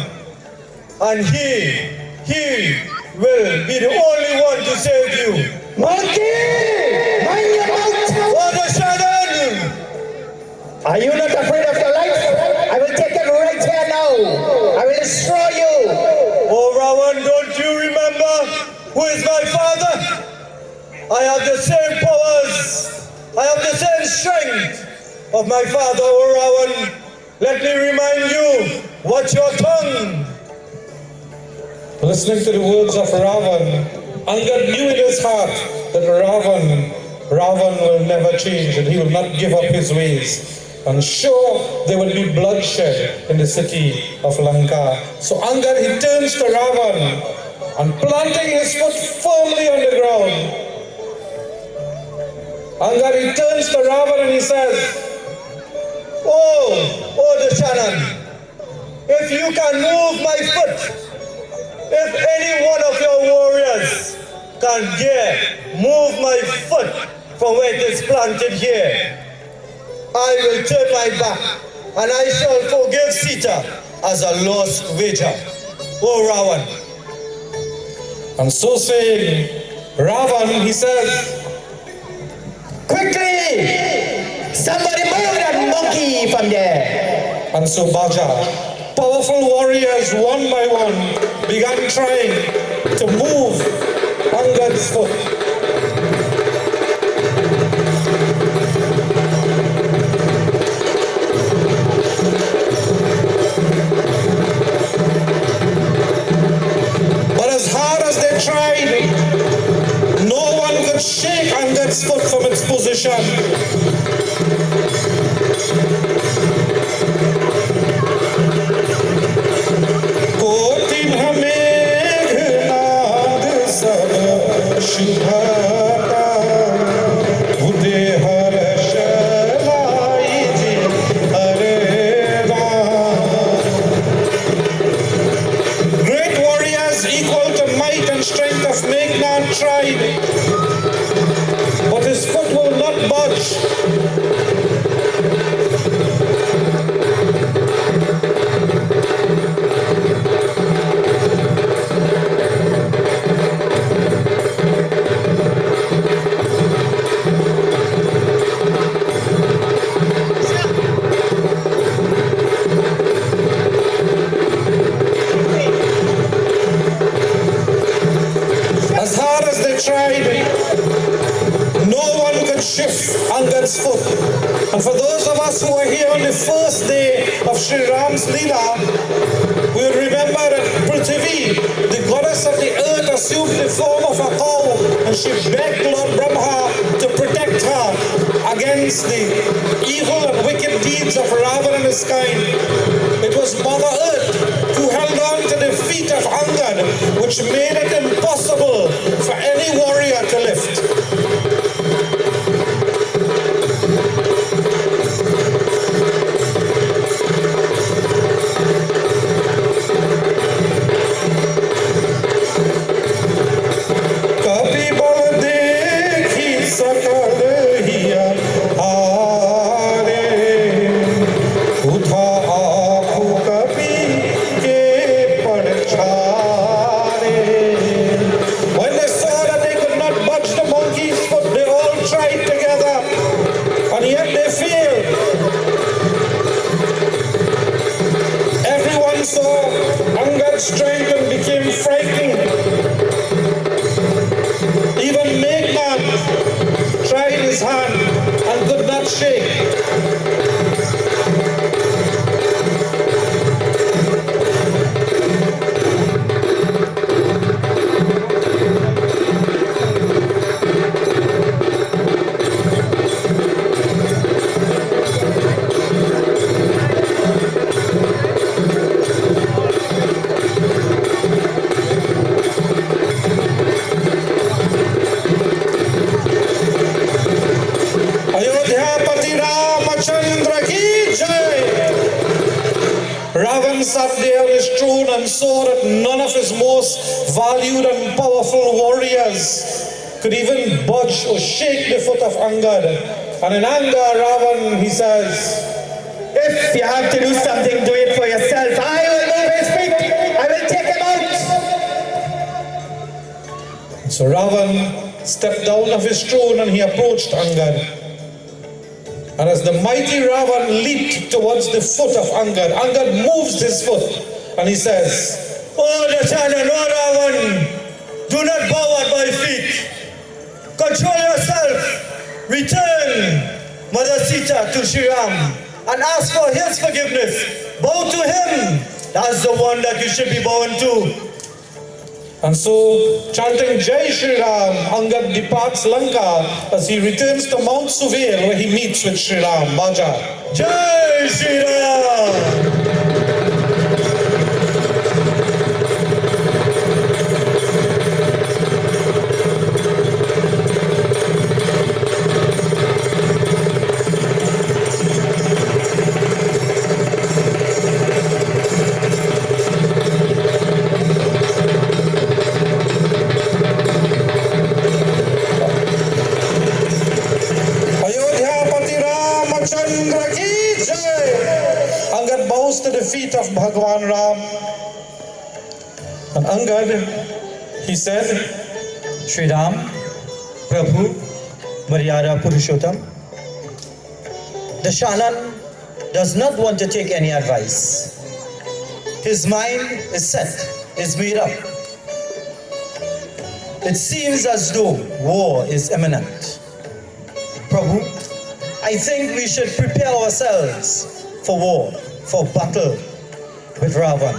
and he will be the only one to save you. Monkey! Mind your mouth! O the Shannon! Are you not afraid of your life? I will take it right here now. I will destroy you. O Ravan, don't you remember who is my father? I have the same powers. I have the same strength of my father, O Ravan. Let me remind you, watch your tongue. Listening to the words of Ravan, Angad knew in his heart that Ravan will never change and he will not give up his ways. And sure, there will be bloodshed in the city of Lanka. So Angad, he turns to Ravan and planting his foot firmly on the ground, Angad, he turns to Ravan and he says, Oh, the Shannon, if you can move my foot, if any one of your warriors can move my foot from where it is planted here, I will turn my back and I shall forgive Sita as a lost wager. Oh, Ravan. And so saying, Ravan, he says, quickly! Somebody move that monkey from there! And so Baja, powerful warriors one by one began trying to move Angad's foot. But as hard as they tried, no one could shake Angad's foot from its position. Go, Team warriors equal to might and strength of Meghnad tribe, but his foot will not budge. As hard as they tried, no one could shift Angad's foot. And for those of us who were here on the first day of Sri Ram's Leela, we will remember that Prithvi, the goddess of the earth, assumed the form of a cow, and she begged Lord Brahma to protect her against the evil and wicked deeds of Ravan and his kind. It was Mother Earth who held on to the feet of Angad, which made it impossible for any warrior to lift. When they saw that they could not budge the monkey's foot, they all tried together, and yet they failed. Everyone saw Angad's strength and became frightened. Even Meghnad tried his hand and could not shake. Ravan sat there on his throne and saw that none of his most valued and powerful warriors could even budge or shake the foot of Angad. And in anger, Ravan, he says, If you have to do something, do it for yourself. I will move his feet. I will take him out. So Ravan stepped down off his throne and he approached Angad. And as the mighty Ravan leaped towards the foot of Angad, Angad moves his foot and he says, Oh, Dachana, no, Ravan, do not bow at my feet. Control yourself. Return Mother Sita to Sri Ram and ask for his forgiveness. Bow to him. That's the one that you should be bowing to. And so, chanting Jai Shri Ram, Angad departs Lanka as he returns to Mount Suvail where he meets with Shri Ram. Baja. Jai Shri Ram! To the feet of Bhagwan Ram. And Angad, he said, Shri Ram, Prabhu, Maryada Purushottam, the Shalan does not want to take any advice. His mind is set, is made up. It seems as though war is imminent. Prabhu, I think we should prepare ourselves for war, for battle with Ravan.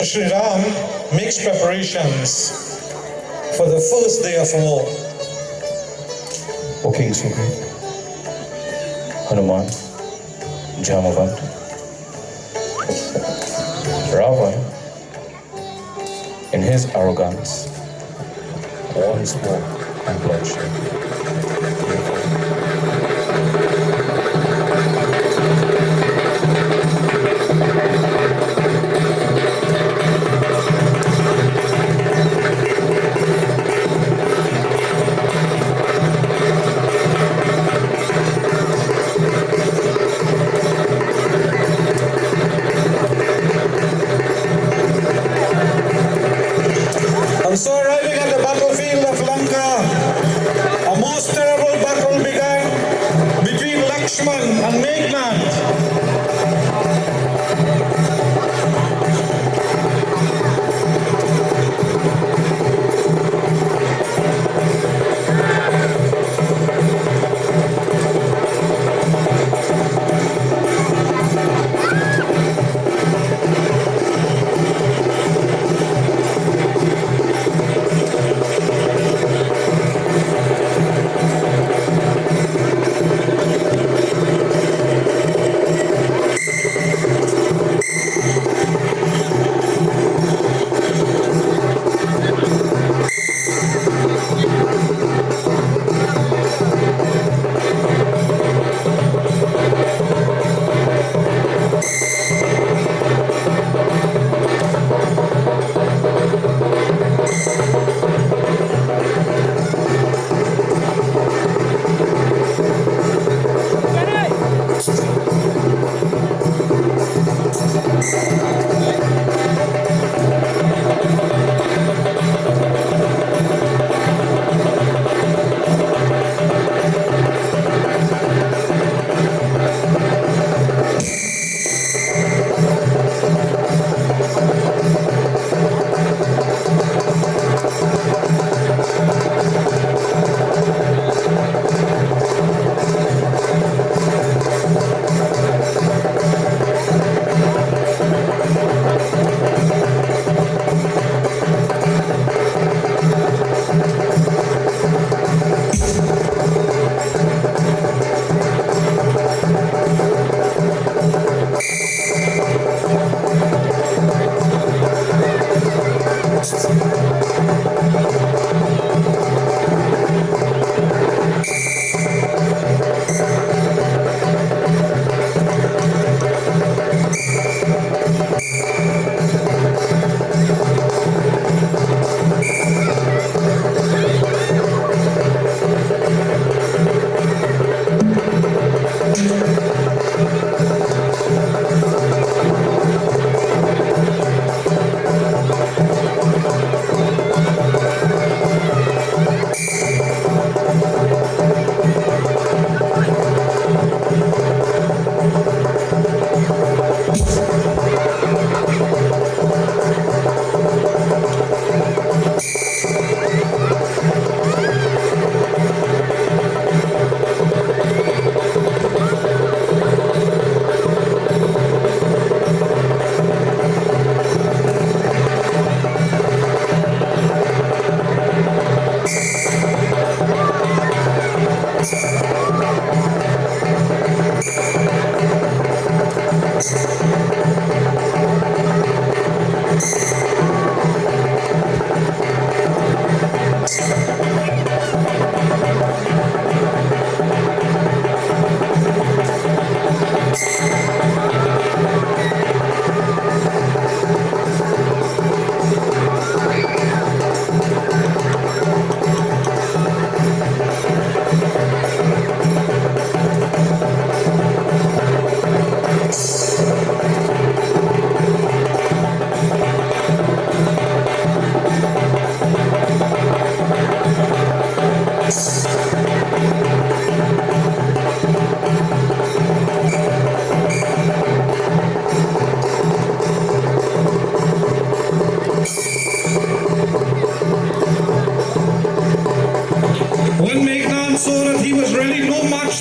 Shri Ram makes preparations for the first day of war. O King Sugriva, Hanuman, Jamavant, Ravan, in his arrogance, wants war and bloodshed. And so arriving at the battlefield of Lanka, a most terrible battle began between Lakshman and Meghnad.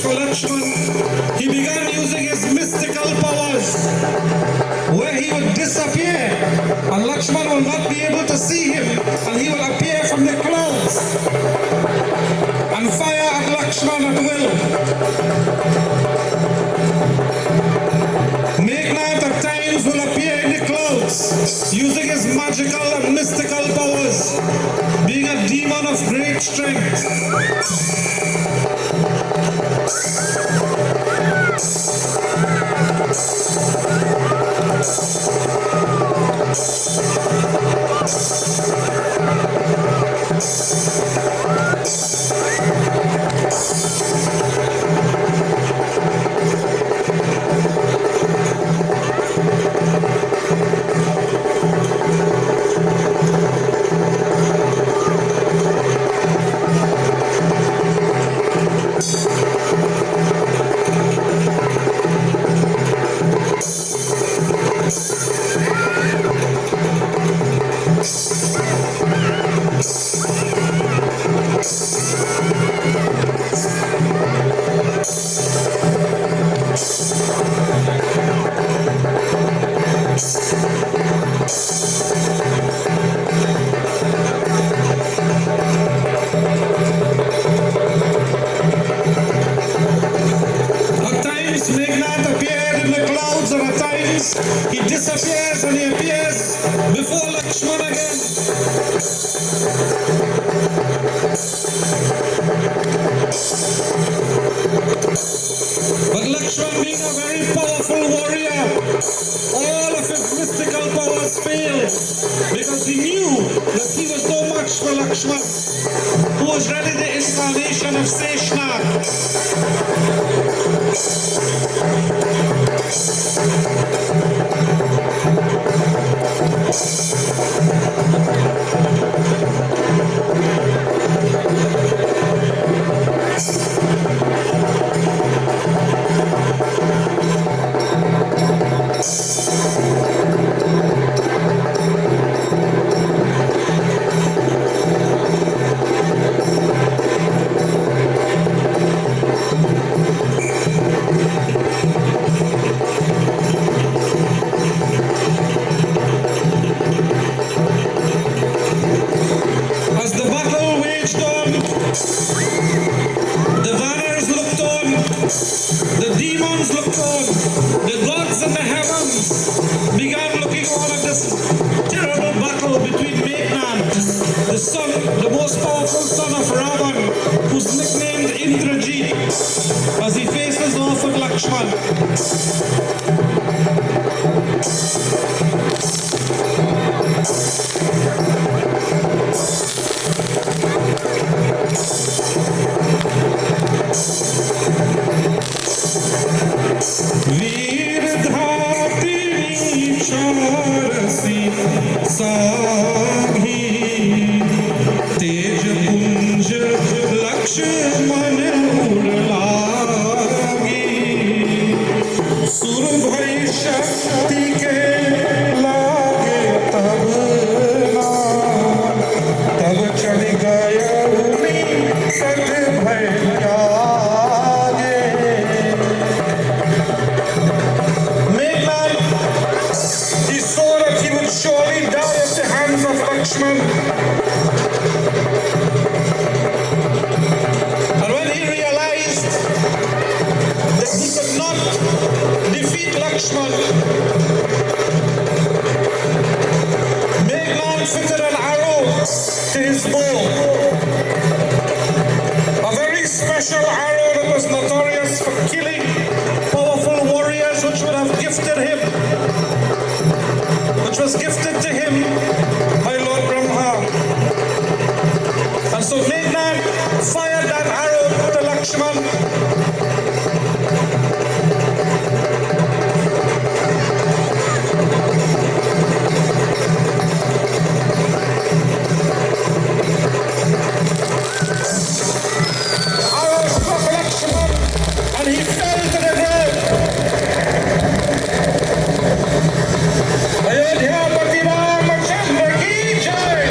Lakshman, he began using his mystical powers, where he would disappear, and Lakshman will not be able to see him, and he will appear from the clouds and fire at Lakshman at will. using his magical and mystical powers, being a demon of great strength. He disappears and he appears before Lakshman again. But Lakshman, being a very powerful warrior, all of his mystical powers failed because he knew that he was no match for Lakshman, who was really the incarnation of Sushena. The most powerful son of Ravan, who's nicknamed Indrajit, as he faces off with Lakshman. Shakti ke lage tab na tab chad gaya uni sad bhai aage. Meghman, he saw that he would surely die at the hands of Lakshman. And when he realized that he could not defeat Lakshman, Meghman fitted an arrow to his bow. A very special arrow that was notorious for killing powerful warriors, which would have gifted him, which was gifted to him by Lord Brahma. And so Meghman fired that arrow to Lakshman. And he fell to the ground. Ayodhyapati Ramchandra ki jai.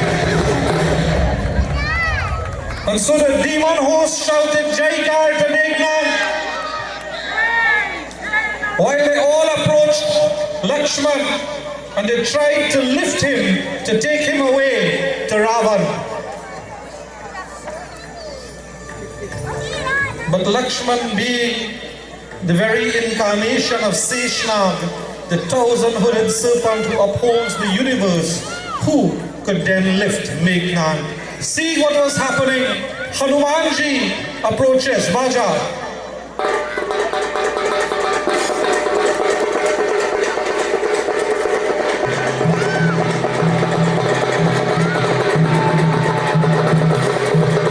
And so the demon host shouted Jaikar to Meghman, while they all approached Lakshman and they tried to lift him to take him away to Ravan. But Lakshman, being the very incarnation of Sushena, the thousand-hooded serpent who upholds the universe, who could then lift, make none. See what was happening. Hanumanji approaches Baja.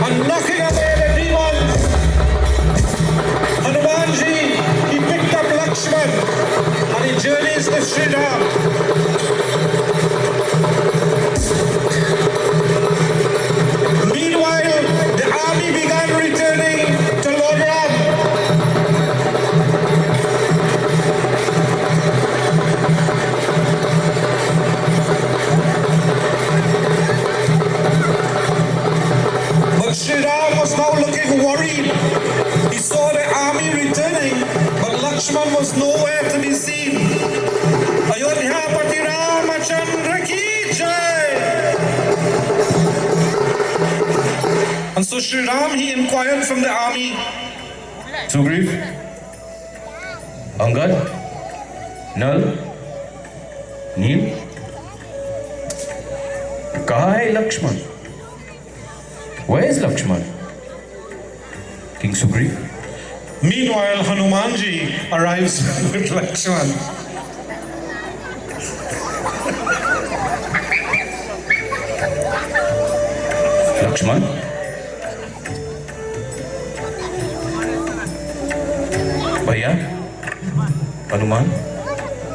And knocking away the demons. Hanumanji, he picked up Lakshman and he journeys to Sridham. Meanwhile, the army began returning to Lord Ram. But Sri Ram was now looking worried. He saw the army returning, but Lakshman was nowhere to be seen. Ayodhyapati Ramachandra ki jai! And so Sri Ram, he inquired from the army. Sugriva, Angad, Nal, Neel, कहाँ है Lakshman? Where is Lakshman? King Sugriva. Meanwhile, Hanumanji arrives with Lakshman. Lakshman? Bhaiya? Hanuman?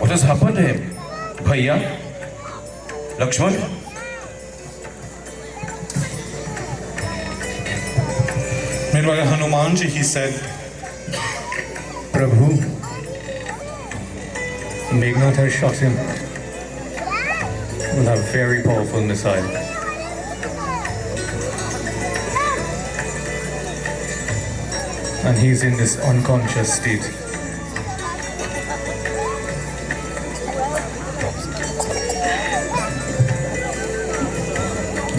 What has happened to him? Bhaiya? Lakshman? Meanwhile, Hanumanji, he said, Prabhu, Meghnad has shot him with a very powerful missile. And he's in this unconscious state.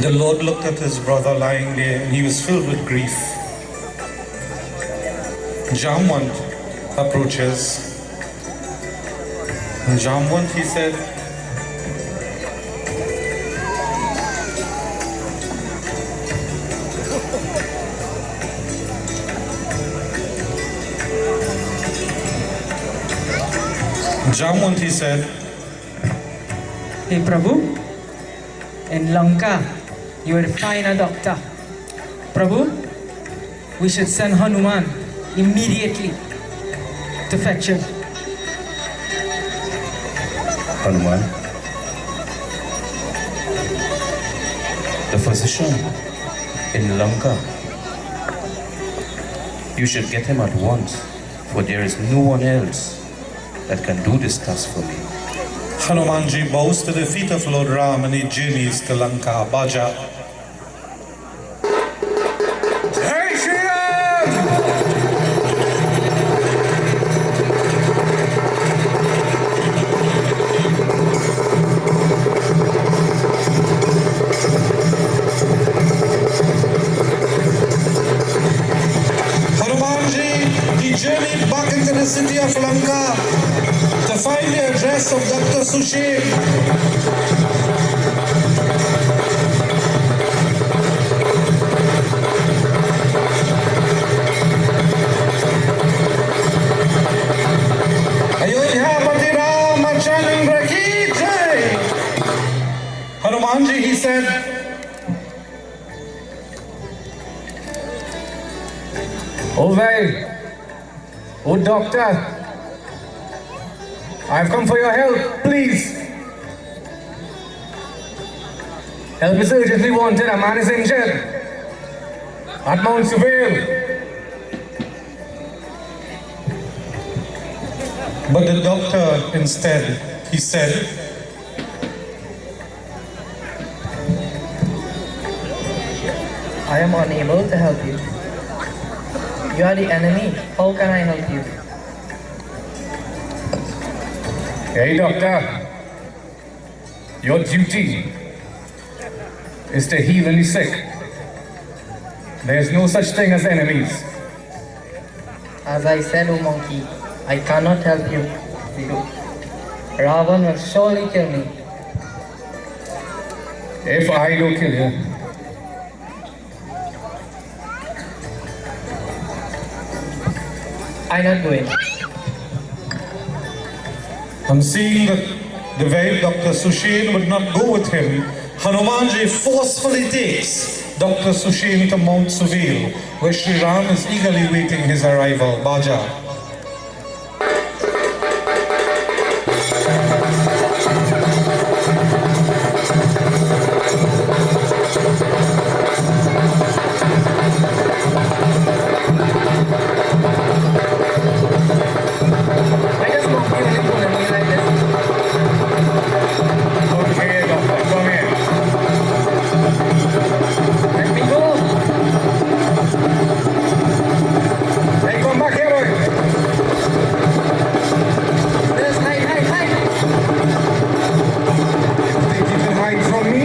the Lord looked at his brother lying there and he was filled with grief. Jamwant approaches. And Jamwant, he said, Hey Prabhu, in Lanka, you will find a doctor. Prabhu, we should send Hanuman immediately to fetch him. Hanuman? The physician in Lanka. You should get him at once, for there is no one else that can do this task for me. Hanumanji bows to the feet of Lord Ram and he journeys to Lanka, Baja. Jai Shri Ram! Hanumanji, he journeyed back into the city of Lanka to find the address of Dr. Sushena. Ayodhyapati Ramachandra ki jai! Hanumanji, he said, Oh, Vai! Oh, doctor! I've come for your help, please! Help is urgently wanted, a man is injured! At Mount Seville! but the doctor instead, he said, I am unable to help you. You are the enemy. How can I help you? Hey, doctor. Your duty is to heal the sick. There's no such thing as enemies. As I said, O monkey, I cannot help you. Ravan will surely kill me. If I do kill you, I'm not going. On seeing that the very Dr. Sushena would not go with him, Hanumanji forcefully takes Dr. Sushena to Mount Suvil, where Sri Ram is eagerly waiting his arrival. Baja. I just won't be really pulling me like this. okay, Doctor, come here. Let me go. Hey, come back here, boy. Just hide. Think you can hide from me?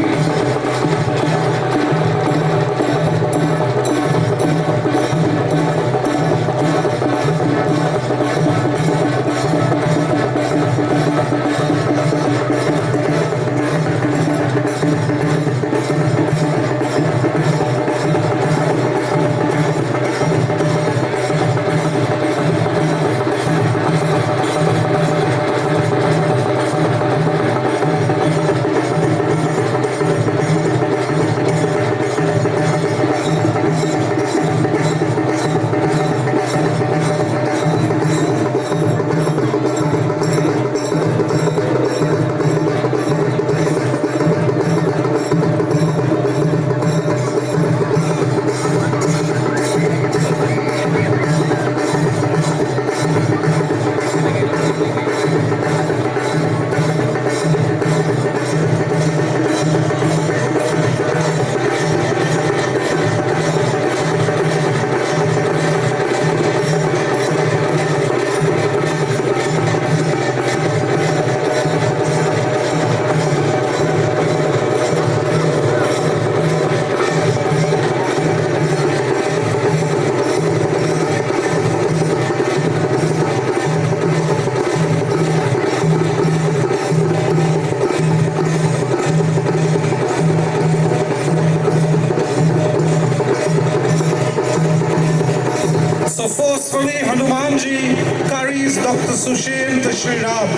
So forcefully, Hanumanji carries Dr. Sushena to Sri Ram.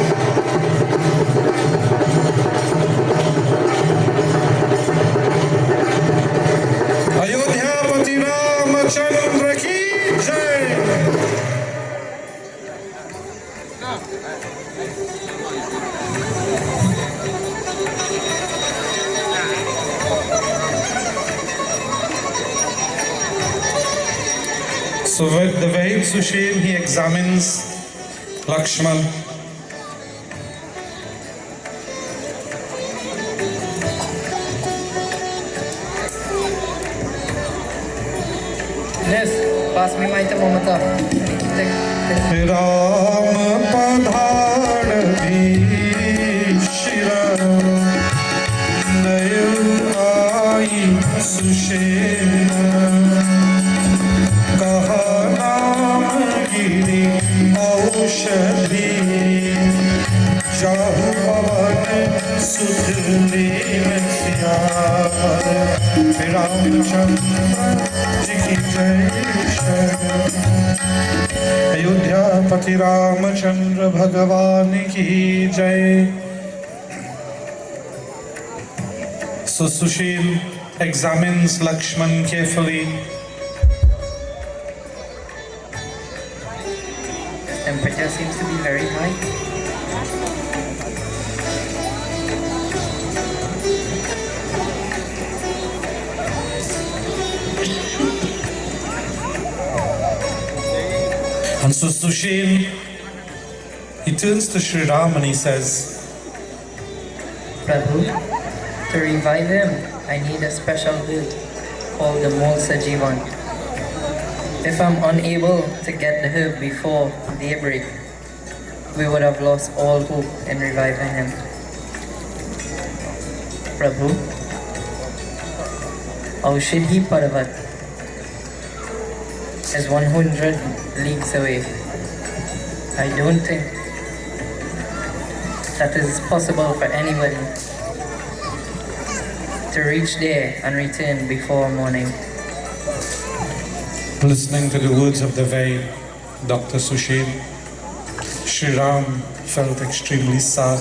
Ayodhyapati Ramachandra ki jai. So with the very Sushena, he examines Lakshman. Yes, pass me my thermometer. Take this. Ram padhar shira nayan aayi Sushena kaha Dunagiri aushadhi jahu pavan sudhne mein syar Ramchandra ji ki jai Ayodhyapati Ramachandra Bhagavan ki jai. So Sushena examines Lakshman carefully. Temperature seems to be very high. And so Sushena, he turns to Sri Ram and he says, Prabhu, to revive him, I need a special herb called the Sanjivani. If I'm unable to get the herb before daybreak, we would have lost all hope in reviving him. Prabhu, Aushidhi Parvat is 100 leagues away. I don't think that it is possible for anybody to reach there and return before morning. Listening to the words of the very Dr. Sushena, Sri Ram felt extremely sad.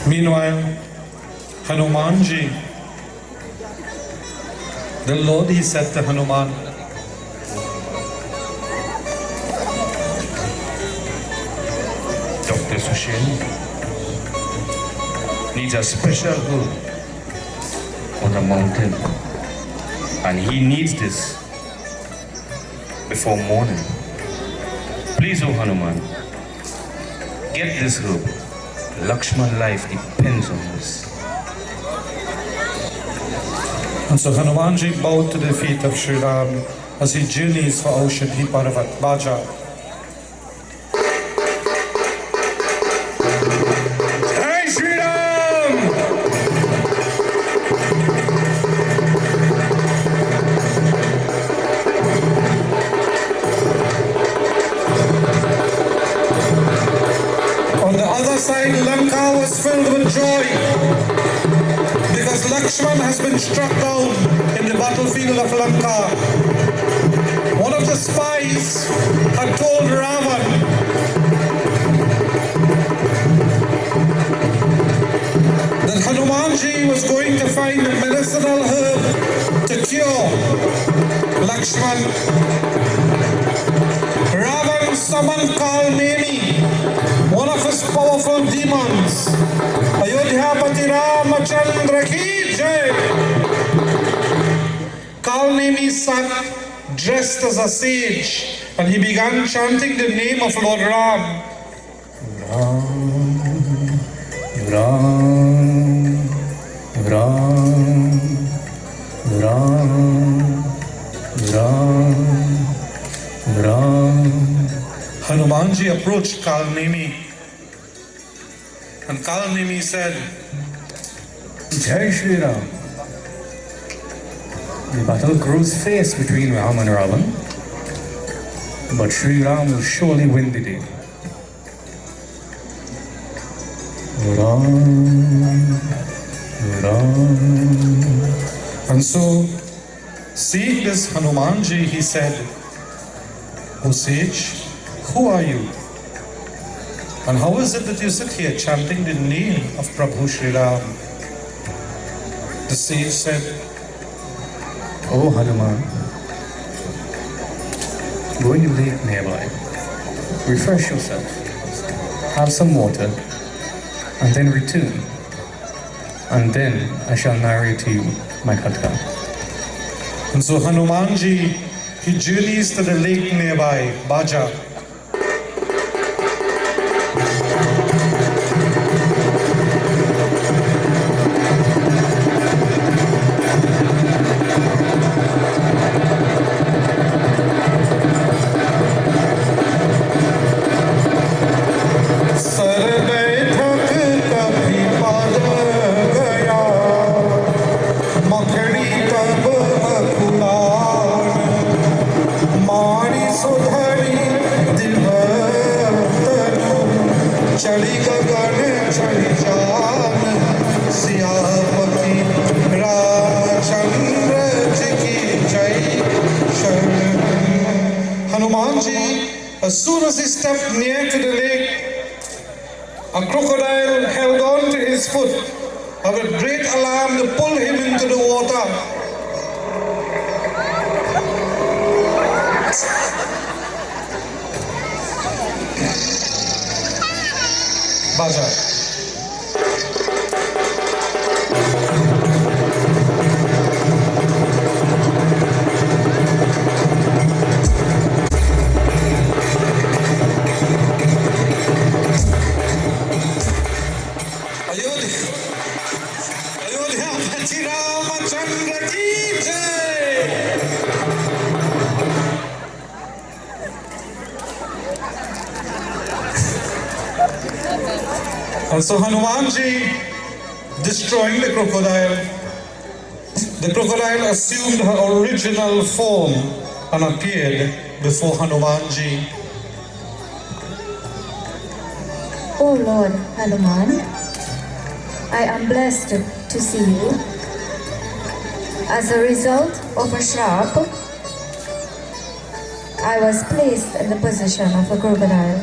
Meanwhile, Hanumanji, the Lord, he said to Hanuman, Dr. Sushena needs a special herb on the mountain, and he needs this before morning. Please, O Hanuman, get this herb. Lakshman's life depends on this. and so Hanumanji bowed to the feet of Sri Ram as he journeys for Aushadhi Parvat, Baja. Jai Shri Ram! On the other side, Lanka was filled with joy because Lakshman has been struck down in the battlefield of Lanka. One of the spies had told Ravan that Hanumanji was going to find a medicinal herb to cure Lakshman. Ravan summoned Kalnemi, one of his powerful demons. Ayodhyapati Ramachandra ki jai. Kalnemi sat dressed as a sage and he began chanting the name of Lord Ram. Ram, Ram, Ram, Ram, Ram. Hanumanji approached Kalnemi and Kalnemi said, Jai Shri Ram. The battle grows fierce between Ram and Ravan, but Shri Ram will surely win the day. Ram, Ram. and so seeing this Hanumanji, he said, O sage, who are you? And how is it that you sit here chanting the name of Prabhu Shri Ram? The sage said, Oh Hanuman, go in the lake nearby, refresh yourself, have some water, and then return. And then I shall narrate to you my katha. and so Hanumanji, he journeys to the lake nearby, Baja. Hanumanji, as soon as he stepped near to the lake, a crocodile held on to his foot and with great alarm to pull him into the water. Baja. And so Hanumanji, destroying the crocodile assumed her original form and appeared before Hanumanji. O Lord Hanuman, I am blessed to see you. As a result of a shrap, I was placed in the position of a crocodile.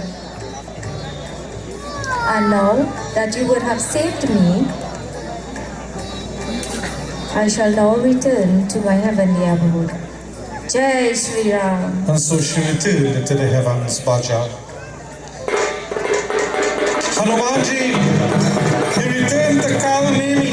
And now that you would have saved me, I shall now return to my heavenly abode. Jai Shri Ram. And so she returned to the heavens, Bhaja. Hanumanji, he returned to Kalnemi.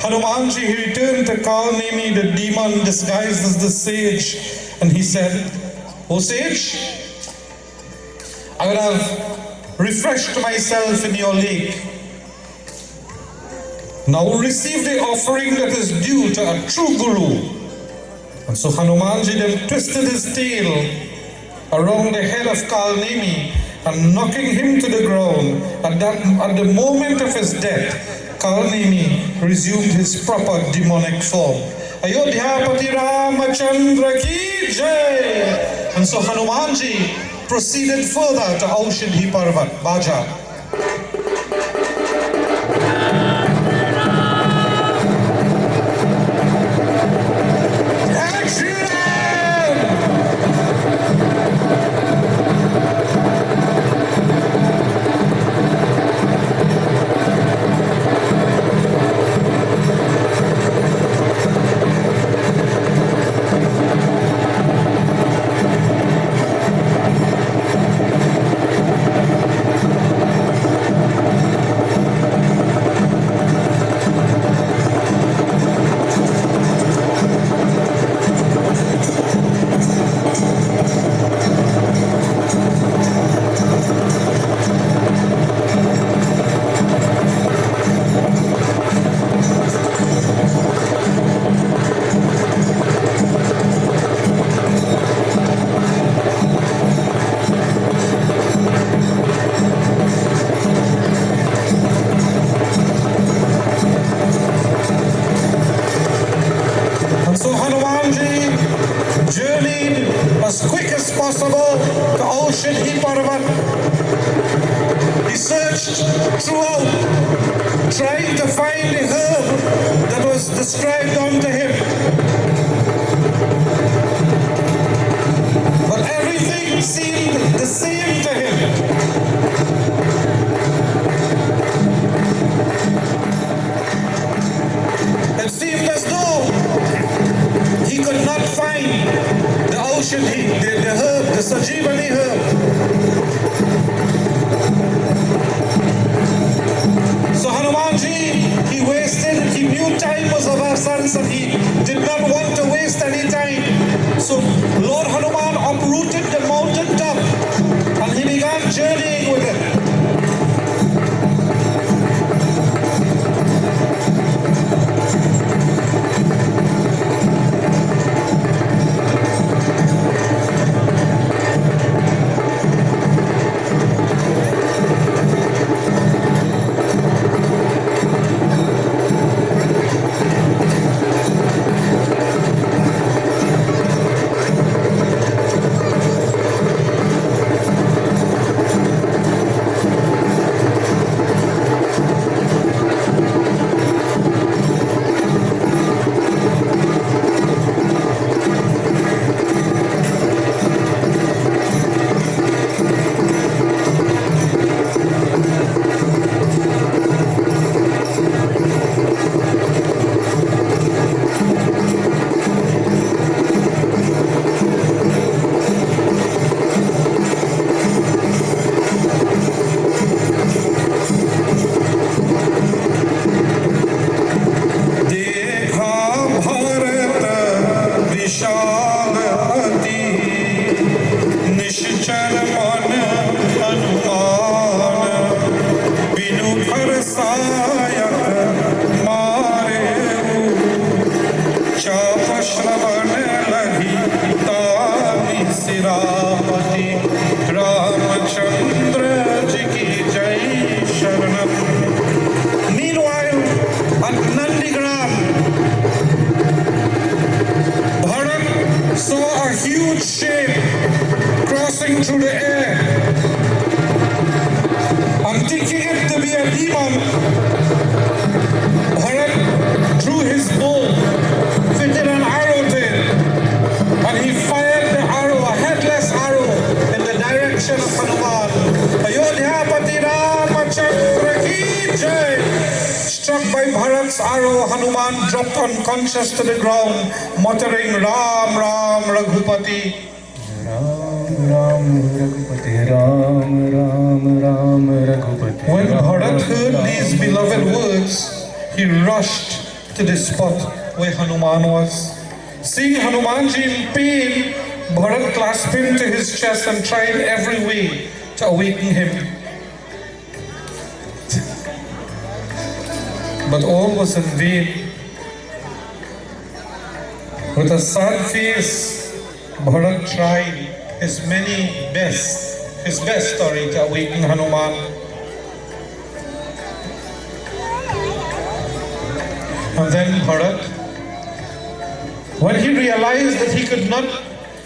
Hanumanji, he returned to Kalnemi, the demon disguised as the sage, and he said, O sage, I would have refreshed myself in your lake. Now receive the offering that is due to a true guru. And so Hanumanji then twisted his tail around the head of Kalnemi and knocking him to the ground. At the moment of his death, Kalnemi resumed his proper demonic form. Ayodhya Pati Ramachandra ki jai! And so Hanumanji proceeded further to Aushadhi Parvat, Bhaja. Trying to find the herb that was described unto him. But everything seemed the same to him. It seemed as though he could not find the Aushadhi, the herb, the Sanjivani herb. So Hanumanji, he knew time was of essence and he did not want to waste any time. So Lord Hanuman uprooted the mountain top and he began journeying with it. Ragupati Ramchandra Ji ki Jai Sharanam. Meanwhile, at Nandigram, Bharat saw a huge shape crossing through the air. And thinking it to be a demon, Bharat drew his bow, fitted an arrow to it, and he fired the arrow, a headless arrow, in the direction of Hanuman. Ayodhyapati Ramachandra ki Jai. Struck by Bharat's arrow, Hanuman dropped unconscious to the ground, muttering Ram Ram Raghupati. When Bharat heard these beloved words, he rushed to the spot where Hanuman was. Seeing Hanumanji in pain, Bharat clasped him to his chest and tried every way to awaken him. But all was in vain. With a sad face, Bharat tried his best to awaken Hanuman. And then Bharat, when he realized that he could not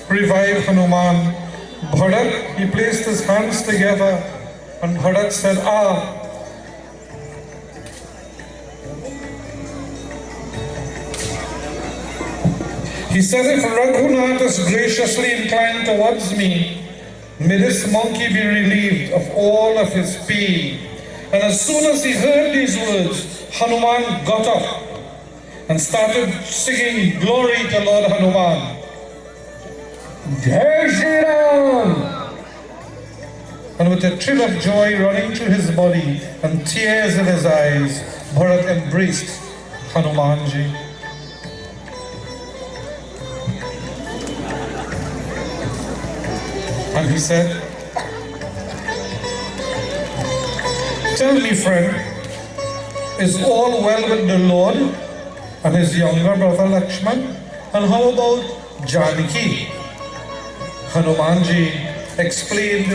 revive Hanuman, Bharat, he placed his hands together and Bharat said, he said, if Raghunath is graciously inclined towards me, may this monkey be relieved of all of his pain. And as soon as he heard these words, Hanuman got up and started singing glory to Lord Hanuman. Jai Shri Ram! And with a thrill of joy running through his body and tears in his eyes, Bharat embraced Hanumanji. And he said, tell me, friend, is all well with the Lord and his younger brother Lakshman? And how about Janaki? Hanumanji explained,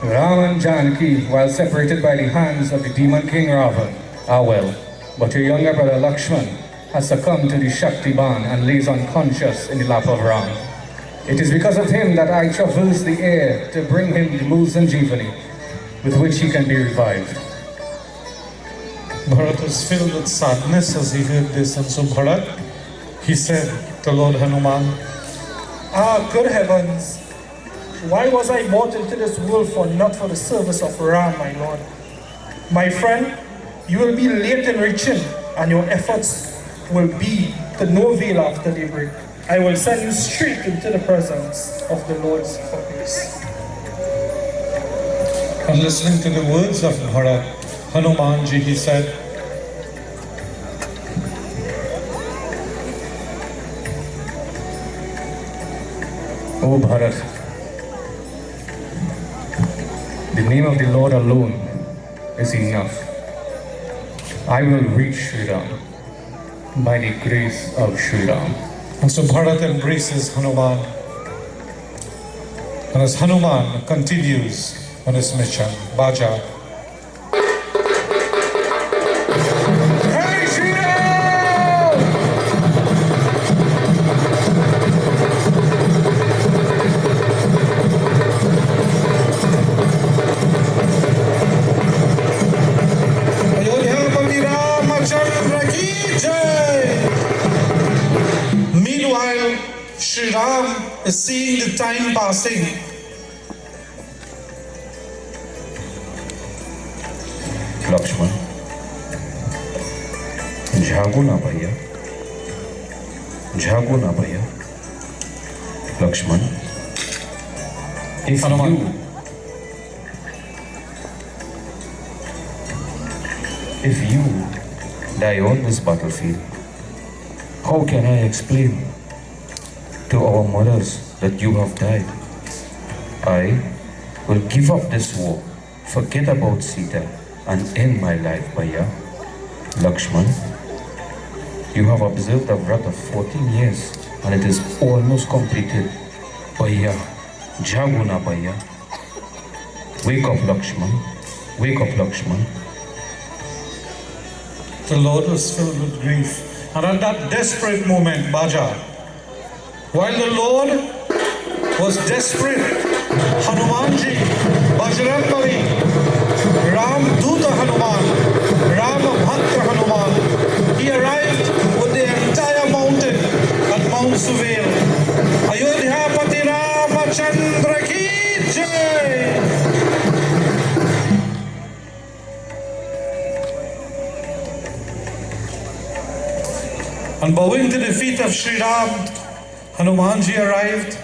Ram and Janaki, while separated by the hands of the demon king Ravan, are well. But your younger brother Lakshman has succumbed to the Shakti ban and lays unconscious in the lap of Ram. It is because of him that I traverse the air to bring him the moose and Sanjivani, with which he can be revived. Bharat was filled with sadness as he heard this, and so Bharat, he said to Lord Hanuman, good heavens, why was I brought into this world not for the service of Ram, my lord? My friend, you will be late in reaching, and your efforts will be to no avail after daybreak. I will send you straight into the presence of the Lord's fortress. And listening to the words of Bharat, Hanumanji, he said, O Bharat, the name of the Lord alone is enough. I will reach Sri Ram by the grace of Sri Ram. And so Bharat embraces Hanuman. And as Hanuman continues on his mission, Baja. Hey, Sri Ram! Ayodhyapati Ramachandra ki Jai! Meanwhile, Sri Ram is seeing the time passing. Lakshman, जागो ना भैया, जागो ना भैया. Lakshman, if you die on this battlefield, how can I explain to our mothers that you have died? I will give up this war, forget about Sita, and end my life, Bhaiya. Lakshman, you have observed a vrat of 14 years and it is almost completed. Bhaiya, Jaguna Bhaiya. Wake up, Lakshman. Wake up, Lakshman. The Lord was filled with grief. And at that desperate moment, Baja, while the Lord was desperate, Hanumanji, Bajrangbali, Ram Duta Hanuman, Ram Bhakta Hanuman, he arrived with the entire mountain at Mount Suvail. Ayodhya Pati Ramachandra ki Jai! And bowing to the feet of Sri Ram, Hanumanji arrived.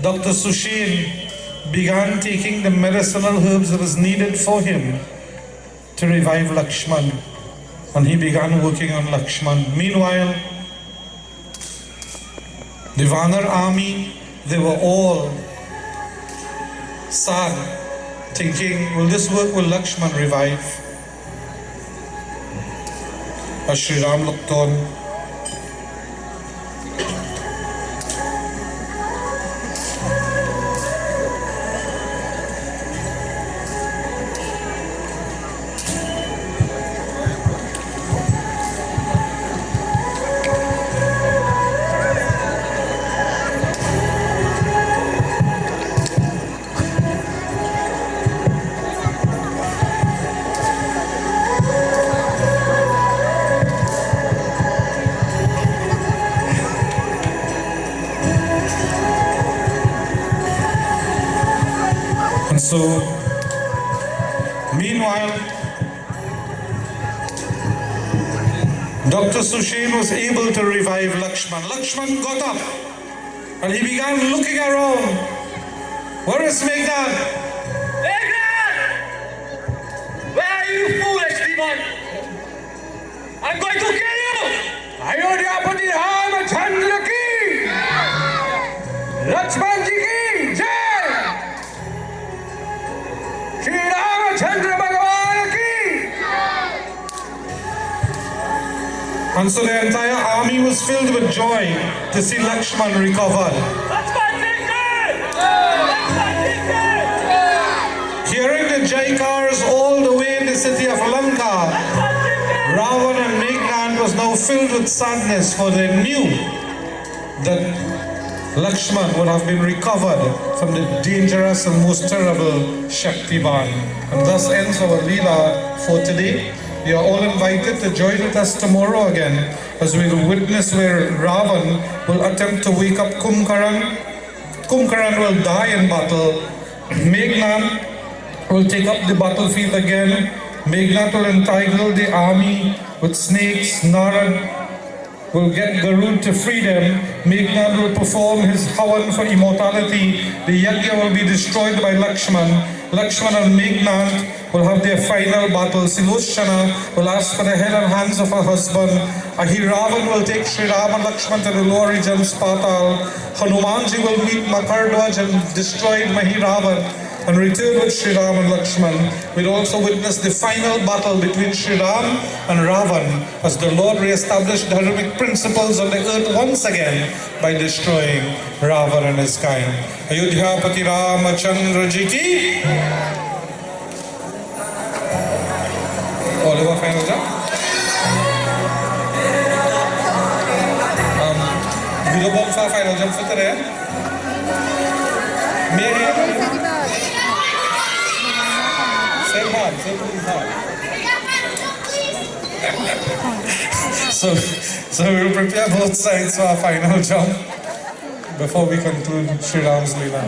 Dr. Sushena began taking the medicinal herbs that was needed for him to revive Lakshman. And he began working on Lakshman. Meanwhile, the Vanar army, they were all sad, thinking, will this work, will Lakshman revive? As Sri Ram looked on, so, meanwhile, Dr. Sushena was able to revive Lakshman. Lakshman got up and he began looking around. Where is Meghnad? Angad! Where are you, foolish demon? I'm going to kill you! Ayodhya Pati Ramachandra ki! Lakshman ji ki jai! Shri Ramachandra Bhagavan ki! And so the entire army was filled with joy to see Lakshman recovered. Hearing the Jaikars all the way in the city of Lanka, Ravan and Meghnad was now filled with sadness, for they knew that Lakshman would have been recovered from the dangerous and most terrible Shakti ban. And thus ends our Leela for today. You are all invited to join with us tomorrow again as we will witness where Ravan will attempt to wake up Kumbhakarna. Kumbhakarna will die in battle. Meghnad will take up the battlefield again. Meghnad will entangle the army with snakes. Narad will get Garud to free them. Meghnad will perform his havan for immortality. The yajna will be destroyed by Lakshman. Lakshman and Meghnad will have their final battle. Sushena will ask for the head and hands of her husband. Ravan will take Sri Ram and Lakshman to the lower regions, Patal. Hanumanji will meet Makardwaj and destroy Ravan and return with Sri Ram and Lakshman. We'll also witness the final battle between Sri Ram and Ravan as the Lord re-established dharmic principles on the earth once again by destroying Ravan and his kind. Ayodhya Pati Ramachandra ji ki. Oliver, final jump. Video bomb for final jump for today. So we'll prepare both sides for our final jump before we conclude Sri Ram's Leela.